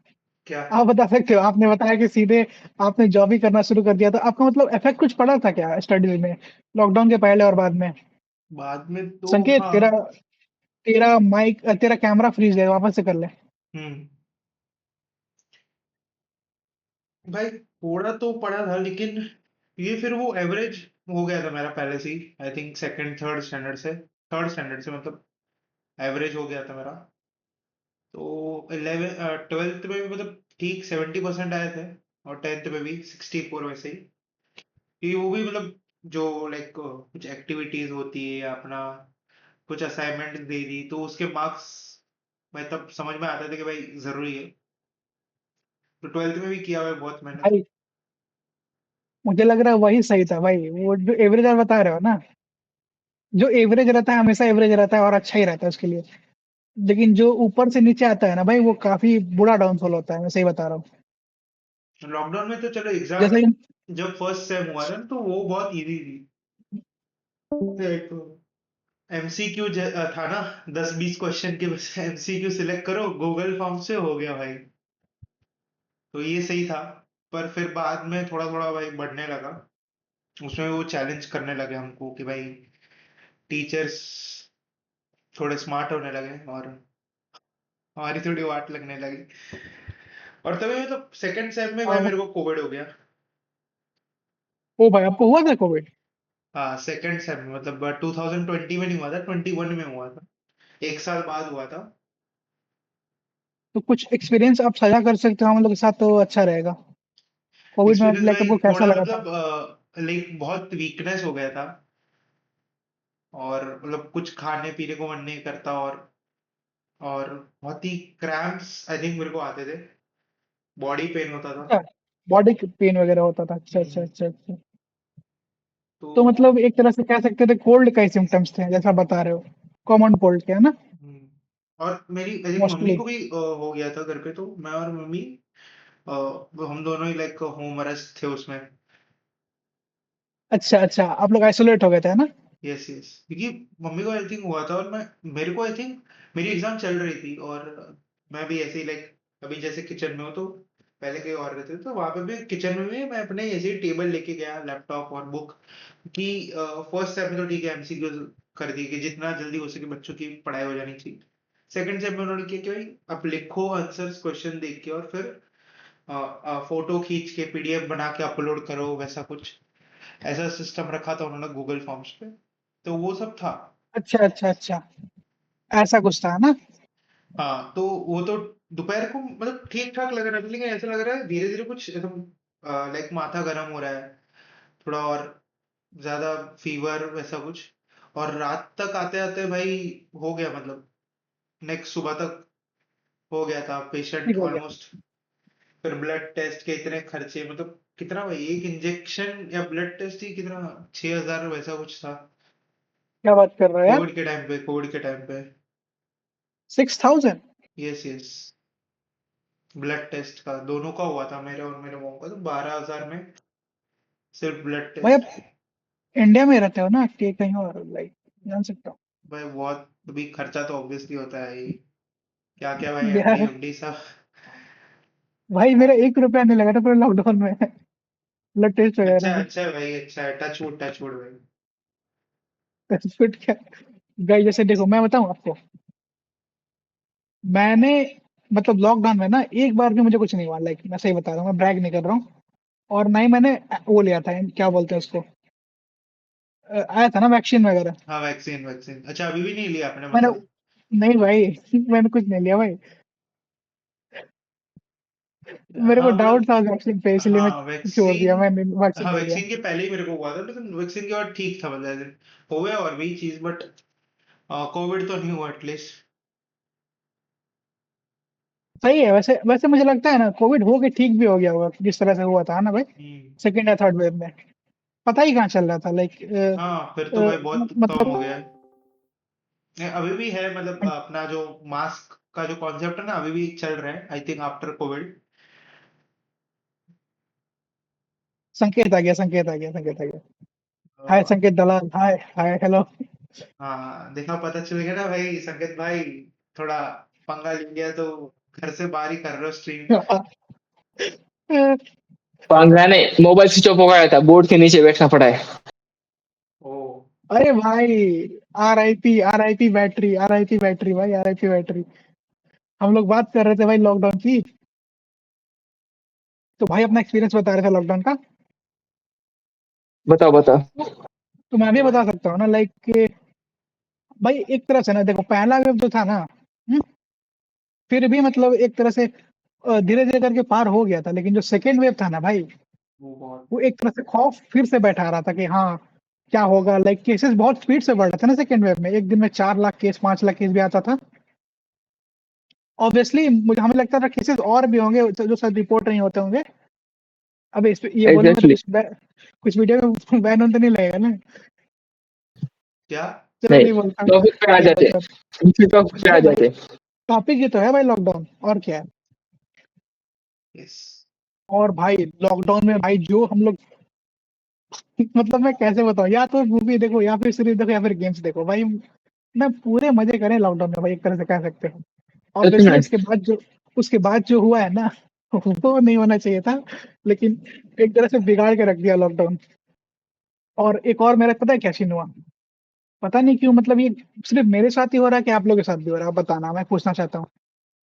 क्या? आप बता सकते हो, आपने बताया कि सीधे आपने जॉब ही करना शुरू कर दिया, तो आपका मतलब इफेक्ट कुछ पड़ा था क्या स्टडीज में, लॉकडाउन के पहले और बाद में? बाद में तो संकेत हाँ। तेरा तेरा माइक तेरा कैमरा फ्रीज है, वापस से कर ले। हम्म। भाई थोड़ा तो पड़ा था, लेकिन ये फिर वो एवरेज हो गया था मेरा पहले से ही, I think second third standard से मतलब एवरेज हो गया था मेरा। तो 12th में भी मतलब ठीक 70% आए थे, और 10th में भी 64 वैसे ही। कि वो भी मतलब जो लाइक कुछ एक्टिविटीज होती है या अपना कुछ असाइनमेंट दे दी, तो उसके मार्क्स भाई तब समझ में आता था कि भाई जरूरी है। तो 12th में भी किया हुआ है बहुत मेहनत। भाई मुझे लग रहा है वही सही था भाई, वो जो एवरेज आप बता रहे हो ना, जो एवरेज रहता है हमेशा एवरेज रहता है और अच्छा ही रहता है उसके लिए। लेकिन जो ऊपर से नीचे आता है ना भाई, वो काफी बुरा डाउनफॉल होता है, मैं सही बता रहा हूँ। लॉकडाउन में तो चलो एग्जाम, जैसे कि जब फर्स्ट सेम हुआ था ना, तो वो बहुत इजी थी। एमसीक्यू था ना, 10-20 क्वेश्चन के बस एमसीक्यू सिलेक्ट करो गूगल फॉर्म से, हो गया भाई। तो ये सही था। पर फिर बाद में थोड़ा-थोड़ा भाई बढ़ने लगा। उसमें वो चैलेंज करने लगे हमको कि भाई टीचर्स थोड़े स्मार्ट होने लगे और हमारी थोड़ी वाट लगने लगी। और तभी मतलब सेकंड सेम में भाई और मेरे को कोविड हो गया। ओ भाई आपको हुआ था कोविड? हाँ, सेकंड सेम में मतलब 2020 में नहीं हुआ था, 21 में हुआ था। 1 साल बाद हुआ था। तो कुछ एक्सपीरियंस आप साझा कर सकते हो हम लोग के साथ तो अच्छा रहेगा। कोविड में एक्सपीरियंस लाइक भाई आपको कैसा थोड़ा लगा था? मतलब लाइक बहुत वीकनेस हो गया था और मतलब कुछ खाने-पीने को मन नहीं करता और बहुत ही क्रैम्प्स आई थिंक मेरे को आते थे। बॉडी पेन होता था। अच्छा, बॉडी पेन वगैरह होता था। अच्छा, अच्छा, हुँ, अच्छा, अच्छा। तो तो मतलब एक तरह से कह सकते थे कोल्ड का ही सिम्पटम्स थे जैसा बता रहे हो। कॉमन कोल्ड के, है ना? हुँ, और मेरी आई थिंक मम्मी मोस्टली। को भी हो गया था घर पे तो मैं और मम्मी हम दोनों ही लाइक होम अरेस्ट थे उसमें। अच्छा, अच्छा, आप लोग आइसोलेट हो गए थे, है ना? Yes, yes. क्योंकि मम्मी को आई थिंक हुआ था और मैं मेरे को आई थिंक मेरी एग्ज़ाम चल रही थी और मैं भी ऐसे ही लाइक अभी जैसे किचन में हूँ तो पहले कहीं और रहते थे तो वहाँ पे भी किचन में भी मैं अपने ऐसे ही टेबल लेके गया लैपटॉप और बुक कि फर्स्ट सेम में तो ठीक है एमसीक्यूज कर दिए कि जितना जल्दी हो सके बच्चों की पढ़ाई हो जानी चाहिए। सेकंड सेम में उन्होंने किया कि भाई आप लिखो आंसर्स क्वेश्चन देख के और फिर फोटो खींच के पीडीएफ बना के अपलोड करो वैसा कुछ ऐसा सिस्टम रखा था उन्होंने गूगल फॉर्म्स पे। तो वो सब था। अच्छा, अच्छा, अच्छा। ऐसा कुछ था, है ना? हाँ, तो वो तो दोपहर को मतलब ठीक-ठाक लग रहा था लेकिन ऐसा लग रहा है धीरे-धीरे कुछ एकदम लाइक माथा गरम हो रहा है, थोड़ा और ज़्यादा फीवर वैसा कुछ और रात तक आते-आते भाई हो गया मतलब नेक्स्ट सुबह तक हो गया था पेशेंट ठीक हो गया। ऑलमोस्ट। फिर ब्लड टेस्ट के इतने खर्चे मतलब कितना भाई एक इंजेक्शन या ब्लड टेस्ट ही कितना 6,000 वैसा कुछ था। क्या बात कर रहे हो यार? कोविड के टाइम पे। 6000? Yes, yes. ब्लड टेस्ट का दोनों का हुआ था मेरे और मेरे मॉम का तो 12,000 में सिर्फ ब्लड भाई आप टेस्ट। इंडिया में रहते हो ना कि कहीं और, लाइक जान सकता हूँ? भाई बहुत भी खर्चा तो ऑब्वियसली होता है ही। क्या क्या भाई एफडी बिहार। एफडी सब। भाई मेरा 1 रुपया नहीं लगा था पूरे लॉकडाउन में ब्लड टेस्ट अच्छा वगैरह में। अच्छा है भाई अच्छा है टच वुड भाई। फिट क्या? गाइस जैसे देखो मैं बताऊं आपको, मैंने मतलब लॉकडाउन में ना एक बार भी मुझे कुछ नहीं हुआ, लाइक मैं सही बता रहा हूँ, मैं ब्रैग नहीं कर रहा हूँ। और ना ही मैंने वो लिया था, क्या बोलते हैं उसको, आया था ना वैक्सीन वगैरह। हाँ वैक्सीन वैक्सीन अच्छा अभी भी नहीं लिया आपने मैंने मतलब। नहीं भाई मैंने कुछ नहीं लिया भाई। मेरे को हाँ डाउट मतलब था वैक्सीन पे, इसलिए मैं हाँ छोड़ दिया, वैक्सीन। मैंने वैक्सीन हाँ नहीं लिया। वैक्सीन के पहले ही मेरे को हुआ था लेकिन वैक्सीन के बाद ठीक था मतलब ऐसे हो गया और भी चीज बट कोविड तो नहीं हुआ एटलीस्ट। सही है। वैसे वैसे मुझे लगता है ना कोविड हो के ठीक भी हो गया होगा जिस तरह से हुआ था ना भाई, हम्म। सेकंड या थर्ड वेव में। पता ही कहाँ चल रहा था, लाइक हाँ फिर तो भाई बहुत कम हो मतलब गया है। नहीं, अभी भी है मतलब अपना जो मास्क का जो कॉन्सेप्ट है ना अभी भी चल रहा है आई थिंक आफ्टर कोविड। संकेत आ गया, संकेत आ गया, संकेत आ गया। हाय संकेत दलाल, हाय हाय हेलो। हाँ देखा पता चल गया ना भाई संकेत भाई थोड़ा पंगा ले लिया तो घर से बाहर ही कर रहे हो स्ट्रीम। पंगा नहीं, मोबाइल स्विच ऑफ हो गया था, बोर्ड के नीचे बैठना पड़ा है। ओ अरे भाई, RIP, RIP battery, RIP battery भाई, आरआईपी बैटरी। हम लोग बात कर रहे थे भाई लॉकडाउन की, तो भाई अपना एक्सपीरियंस बता रहे थे लॉकडाउन का। बताओ बताओ। तो मैं भी तो बता भाई सकता हूँ ना, लाइक भाई एक तरह से ना देखो, पहला वेव जो था ना, हम्म, फिर भी मतलब एक तरह से धीरे धीरे करके पार हो गया था, लेकिन जो सेकेंड वेव था ना भाई, वो बहुत वो एक तरह से खौफ फिर से बैठा रहा था कि हाँ क्या होगा। लाइक केसेस बहुत स्पीड से बढ़ रहा था ना सेकेंड वेव में, एक दिन में 4 लाख केस, 5 लाख केस भी आता था। ऑब्वियसली मुझे हमें लगता था केसेस और भी होंगे जो शायद रिपोर्ट नहीं होते होंगे। अब इस पे ये बोलूंगा तो एग्जैक्टली। कुछ वीडियो में बैन तो नहीं लगेगा ना? क्या। चलो नहीं, नहीं बोलता हूँ। टॉपिक पे आ नहीं जाते, बोलता। टॉपिक पे आ अरे भाई, जाते। टॉपिक ये तो है भाई लॉकडाउन, और क्या है। यस। और भाई लॉकडाउन में भाई जो हम लोग मतलब मैं कैसे बताऊं, या तो मूवी देखो या फिर सीरीज देखो या फिर गेम्स देखो भाई। मैं पूरे मजे करे लॉकडाउन में भाई, एक तरह से कह सकते हैं। सच ऑब्वियसली में। उसके बाद जो हुआ है ना, वो नहीं होना चाहिए था, लेकिन एक तरह से बिगाड़ के रख दिया लॉकडाउन। और एक और मेरा पता है क्या सीन हुआ? पता नहीं क्यों, मतलब ये सिर्फ मेरे साथ ही हो रहा है कि आप लोगों के साथ भी हो रहा है? आप बताना, मैं पूछना चाहता हूँ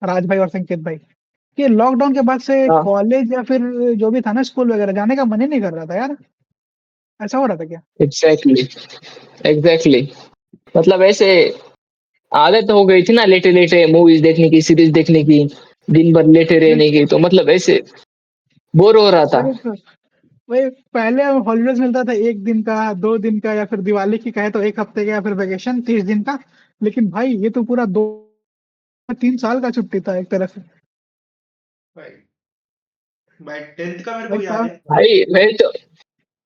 राज भाई और संकेत भाई, कि लॉकडाउन के बाद से हाँ, कॉलेज या फिर जो भी था ना, स्कूल वगैरह जाने का मन ही नहीं कर रहा था यार। ऐसा हो रहा था क्या? Exactly, exactly. मतलब ऐसे आदत हो गई थी ना, लेटे लेटे मूवीज देखने की, सीरीज देखने की, दिन भर लेटे वही रहने की, तो मतलब ऐसे बोर हो रहा था। वही तो वही पहले हॉलीडेज मिलता था, एक दिन का, 2 दिन का, या फिर दिवाली की कहे तो एक हफ्ते का, या फिर वेकेशन 30 दिन का। लेकिन भाई ये तो पूरा 2 3 साल का छुट्टी था एक तरह से। भाई भाई 10th का मेरे भाई को क्या। याद है। भाई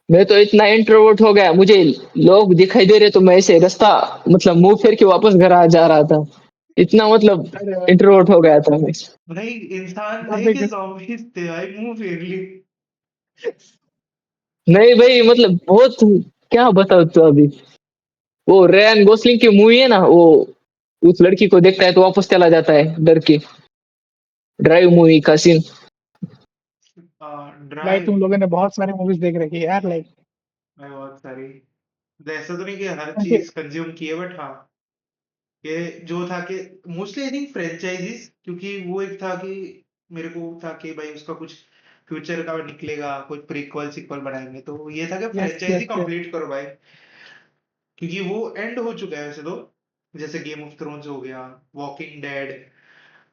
मैं तो इतना इंट्रोवर्ट हो गया, मुझे लोग दिखाई दे रहे तो मैं ऐसे रास्ता मतलब मुंह फेर के वापस घर आ जा रहा था। इतना मतलब अरे भाई, इंट्रोवर्ट हो गया था मैं। भाई इंसान आप थे भी कि zombies थे भाई, मुंह फेर ली। नहीं भाई, मतलब बहुत, क्या बताओ तो अभी, वो रेयान गोसलिंग की मूवी है ना, वो उस लड़की को देखता है तो वापस चला जाता है डर के, ड्राइव मूवी का सीन। भाई ड्राइव। तुम लोगों ने बहुत सारी मूवीज देख रखी है यार, लाइक। मैं बहुत सारी, ऐसा तो नहीं कि हर चीज कंज्यूम की है, बट हाँ, ये जो था कि मोस्टली आई थिंक फ्रेंचाइजीज, क्योंकि वो एक था कि मेरे को था कि भाई उसका कुछ फ्यूचर का निकलेगा, कुछ प्रीक्वल सिक्वल बनाएंगे, तो ये था कि yes franchise yes yes. Complete करो भाई, क्योंकि वो एंड हो चुका है वैसे तो, जैसे गेम ऑफ थ्रोन्स हो गया, वॉकिंग डेड,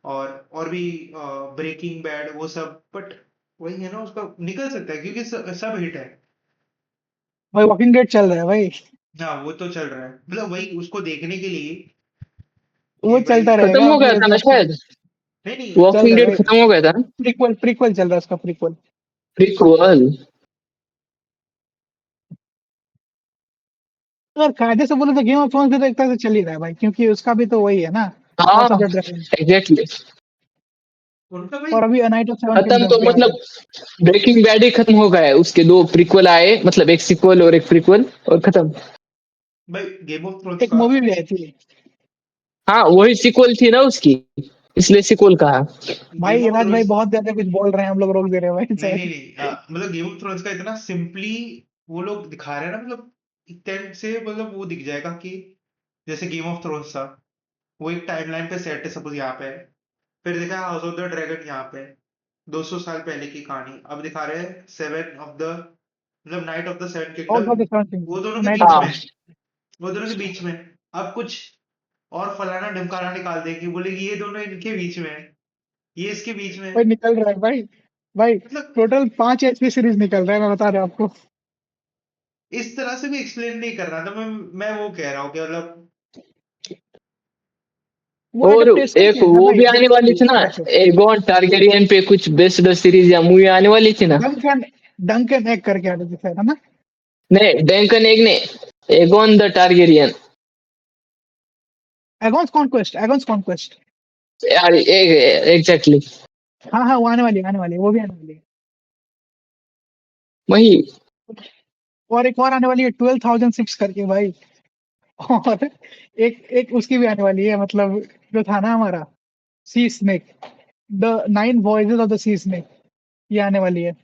और भी ब्रेकिंग बैड, वो सब, बट वही है ना, उसका निकल सकता है क्योंकि सब हिट है। भाई वॉकिंग डेड चल रहा है भाई। हाँ वो तो चल रहा है, मतलब वही उसको देखने के लिए वो कि भाई। चलता खत्म रहेगा हो अब गया ये था ना वेब शायद, सीरीज। नहीं नहीं, चल वॉकिंग रहा है डेड भाई। खत्म हो गया था ना। प्रीक्वल प्रीक्वल चल रहा है उसका, प्रीक्वल। प्रीक्वल। अगर कायदे से बोले तो गेम ऑफ थ्रोन्स भी तो एक तरह से चल ही रहा है भाई, क्योंकि उसका भी तो वही है ना, हाउस ऑफ हाँ, द ड्रैगन। एग्जैक्टली। उनका भाई। और अभी अ नाइट ऑफ सेवन खत्म किंगडम्स तो भी आ रहा मतलब ब्रेकिंग बैड ही खत्म हो गया है, उसके दो प्रीक्वल आए, मतलब एक सीक्वल और एक प्रीक्वल, और खत्म। भाई गेम ऑफ है। थ्रोन्स एक का। मूवी भी आई थी। हाँ, वही सीक्वल थी ना उसकी, इसलिए सीक्वल कहा। गेम भाई ऑफ राज भाई थ्रोन्स। बहुत ज्यादा कुछ बोल रहे हैं, हम लोग रोक दे रहे हैं भाई, नहीं नहीं सॉरी। नहीं, मतलब गेम ऑफ थ्रोन्स का इतना सिंपली वो लोग दिखा रहे हैं ना, मतलब इंटेंट से, मतलब वो दिख जाएगा कि जैसे गेम ऑफ थ्रोन्स था, वो एक टाइमलाइन पे सेट है, सपोज यहाँ पे है, फिर दिखा हाउस ऑफ द ड्रैगन यहाँ पे, 200 साल पहले की कहानी, अब दिखा रहे हैं सेवन ऑफ द, मतलब night of the seven house kingdom, of the seven वो किंगडम्स, दोनों के नाइट ऑफ बीच हाँ, में, सेवन। वो दोनों के बीच में अब कुछ और फलाना ढिमकाना निकाल देंगे, बोलेगी ये दोनों इनके बीच में है, ये इसके बीच में है। भाई निकल रहा है भाई। भाई मतलब टोटल 5 एचपी सीरीज निकल रहा है, मैं बता रहा हूँ आपको। इस तरह से भी एक्सप्लेन नहीं कर रहा था मैं वो कह रहा हूँ कि मतलब। वो और एडेप्टेशन एक की है ना वो भाई, भी बुक आने से वाली भी थी एक ना, तरह से। एगोन टारगेरियन पे कुछ बेस्ड सीरीज या मूवी आने वाली थी ना। डंकन डंकन एक करके आ रही है ना? नहीं, डैंकन एग ने, एगोन द टारगेरियन। एगॉन्स कॉन्क्वेस्ट। यार एग्जैक्टली, हाँ हाँ, वो आने वाली है, वो भी आने वाली है। वही। और एक और आने वाली है 12,006 करके भाई। और एक एक उसकी भी आने वाली है, मतलब जो था ना हमारा सी snake, the 9 voyages of the C snake, ये आने वाली है।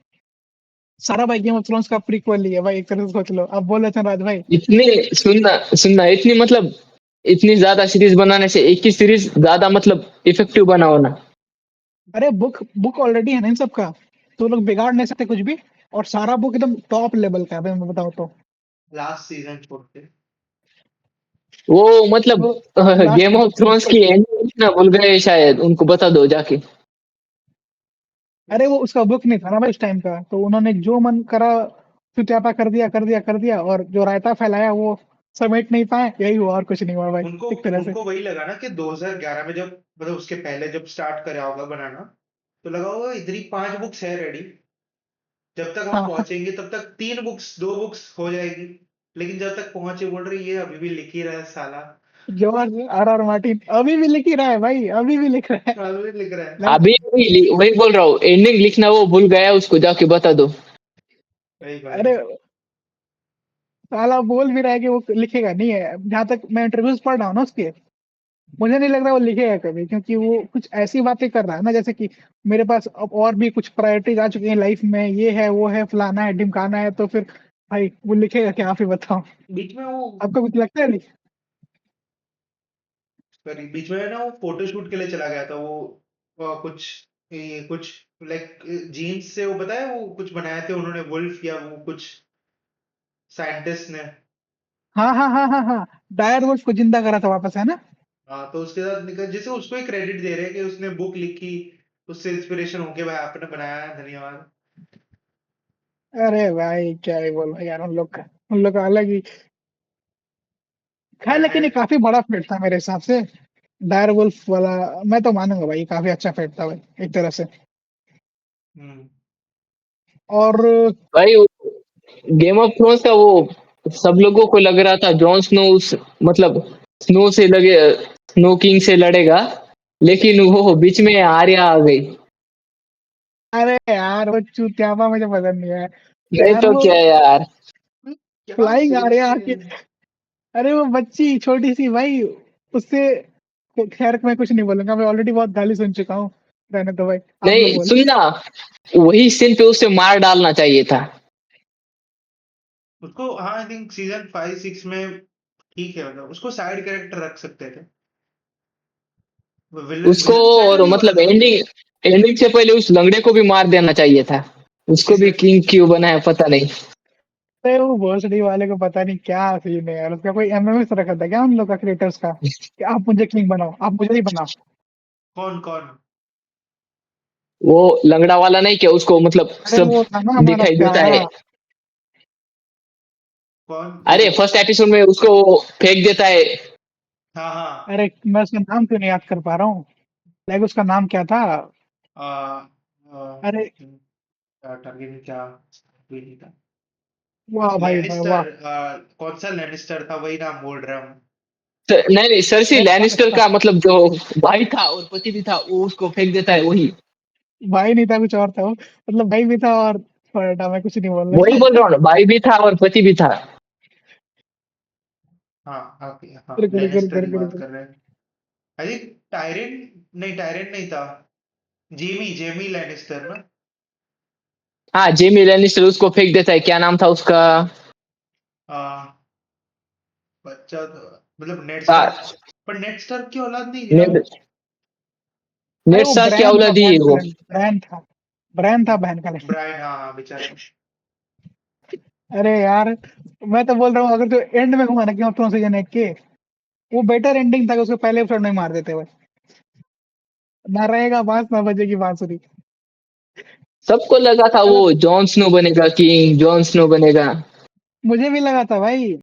सारा भाई गेम ऑफ थ्रोन्स का प्रीक्वल ही है भाई, एक तरह से सोच लो। अब बोल रहे थे राज भाई। इतनी, सुनना सुनना, इतनी मतलब इतनी ज्यादा सीरीज बनाने से एक ही सीरीज ज्यादा मतलब इफेक्टिव बनाओ ना। अरे बुक बुक ऑलरेडी है ना इन सबका, तो लोग बिगाड़ नहीं सकते कुछ भी। और सारा बुक एकदम टॉप लेवल का है भाई, मैं बताऊँ तो। लास्ट सीजन छोड़ के। वो मतलब तो गेम लास्ट ऑफ थ्रोन्स की एंडिंग ना भूल गए शायद, उनको बता दो जाके। अरे वो उसका बुक नहीं था ना भाई उस टाइम का, तो उन्होंने जो मन करा चुत्यापा कर दिया, और जो रायता फैलाया वो समेट नहीं पाए, यही हुआ और कुछ नहीं हुआ भाई, उनको एक तरह से। उनको वही लगा ना कि 2011 में जब, मतलब उसके पहले जब स्टार्ट करा होगा बनाना, तो लगा होगा इतनी 5 बुक्स है रेडी, जब तक हम हाँ, पहुंचेंगे तब तक 3 बुक्स 2 बुक्स हो जाएगी, लेकिन जब तक पहुंचे बोल रही है अभी भी लिख ही रहा है साला। जॉर्ज आर मार्टिन अभी भी लिख ही रहा है भाई, अभी भी लिख रहा है। अभी भी लिख रहा है। लाइक, अभी वही बोल रहा हूँ, एंडिंग लिखना वो भूल गया, उसको जाके बता दो। वही भाई। अरे साला बोल भी रहा है कि वो लिखेगा नहीं है, जहां तक मैं इंटरव्यूज पढ़ रहा हूँ ना उसके, मुझे नहीं लग रहा वो लिखेगा कभी, क्योंकि वो कुछ ऐसी बातें कर रहा है ना, जैसे कि मेरे पास अब और भी कुछ प्रायोरिटीज आ चुकी हैं लाइफ में, ये है वो है फलाना है ढिमकाना है, तो फिर भाई वो लिखेगा क्या, आप ही बताओ। बीच में वो आपको कुछ लगता है? नहीं। सॉरी बीच में ना वो फोटोशूट के लिए चला गया था वो कुछ कुछ लाइक जीन्स से वो बताया वो कुछ बनाए थे उन्होंने वुल्फ या वो कुछ साइंटिस्ट ने। हाँ हाँ हाँ हाँ हाँ, डायर वुल्फ को जिंदा करा था वापस, है ना? हाँ तो उसके साथ निकल जैसे उसको ही क्रेडिट दे रहे हैं कि उसने बुक लिखी उससे इंस्पिरेशन होके भाई आपने बनाया है धन्यवाद। अरे भाई क्या ही बोलो यार, उन लोग का अलग ही। खैर, पर लेकिन ये नेट काफी बड़ा फेट था मेरे हिसाब से, डायर वुल्फ वाला। मैं तो मानूंगा भाई, काफी अच्छा फेट था भाई, एक तरह से। हम्म और भाई गेम ऑफ थ्रोन्स का वो सब लोगों को लग रहा था जॉन स्नो मतलब स्नो किंग से लड़ेगा, लेकिन वो बीच में आर्या आ गई। अरे यार, वो चूतियापा मुझे पसंद नहीं है नहीं यार। तो वो क्या यार। क्या फ्लाइंग आ रहे सोच हैं रहे आके। हैं। अरे वो बच्ची छोटी सी भाई, उससे खैर मैं कुछ नहीं बोलूंगा, मैं ऑलरेडी बहुत गाली सुन चुका हूँ। रहने दो भाई, आप लोग नहीं बोलो। सुनना, वही सीन पे उसे मार डालना चाहिए था। उसको हाँ आई थिंक सीजन 5 6 में ठीक है मतलब उसको साइड कैरेक्टर रख सकते थे। विलन उसको विलन कैरेक्टर और नहीं बना मतलब सकते थे। एंडिंग से पहले उस लंगड़े को भी मार देना चाहिए था। उसको भी किसे किंग क्यों बनाया पता नहीं। अरे वो भोसड़ी वाले को पता नहीं क्या सीन है यार, उसका कोई एमएमएस रखा था क्या उन लोग का, क्रिएटर्स का, कि आप मुझे किंग बनाओ, आप मुझे ही बनाओ। कौन कौन वो लंगड़ा वाला नहीं क्या, उसको मतलब अरे सब वो था ना हमारा दिखाई देता प्यारा। है। कौन वो अरे फर्स्ट एपिसोड में उसको फेंक देता है। हाँ हाँ अरे मैं उसका नाम क्यों नहीं याद कर पा रहा हूँ, लाइक उसका नाम क्या था? आ, अरे टारगेट क्या कोई नहीं था। वाह भाई वाह वाह। लैनिस्टर कौन सा लैनिस्टर था वही नाम बोल रहा हूँ। नहीं नहीं, सर्सी नेड लैनिस्टर स्टार्क। का मतलब जो भाई था और पति भी था, वो उसको फेंक देता है वही। भाई नहीं था, कुछ और था वो, मतलब भाई भी था और थोड़ा था, मैं कुछ नहीं बोलना वही बोल चाहता। रहा हूँ, भाई भी था और पति भी था। हाँ हाँ हाँ रुक रुक रुक लैनिस्टर की रुक बात रुक। कर रहे हैं। आई थिंक टायरेंट नहीं था। जेमी जेमी लैनिस्टर ना। हाँ जेमी लैनिस्टर उसको फेंक देता है, क्या नाम था उसका? आ, बच्चा तो मतलब नेड हाँ, स्टार्क पर नेड स्टार्क की औलाद नहीं थी ना वो। नेड अरे नेड वो स्टार्क की ब्रायन था, औलाद ही है बहन का वो। लड़का, ब्रायन था। ब्रायन था बहन का लड़का। ब्रायन हाँ बेचारा। अरे यार, मैं तो बोल रहा हूँ, अगर तो एंड में हुआ ना गेम ऑफ थ्रोन्स सीजन 1 के, वो बेटर एंडिंग था कि उसको पहले एपिसोड में ही मार देते हुए, ना रहेगा बांस ना बजेगी बांसुरी। सबको लगा था वो अरे जॉन स्नो बनेगा, किंग जॉन स्नो बनेगा। मुझे भी लगा था भाई।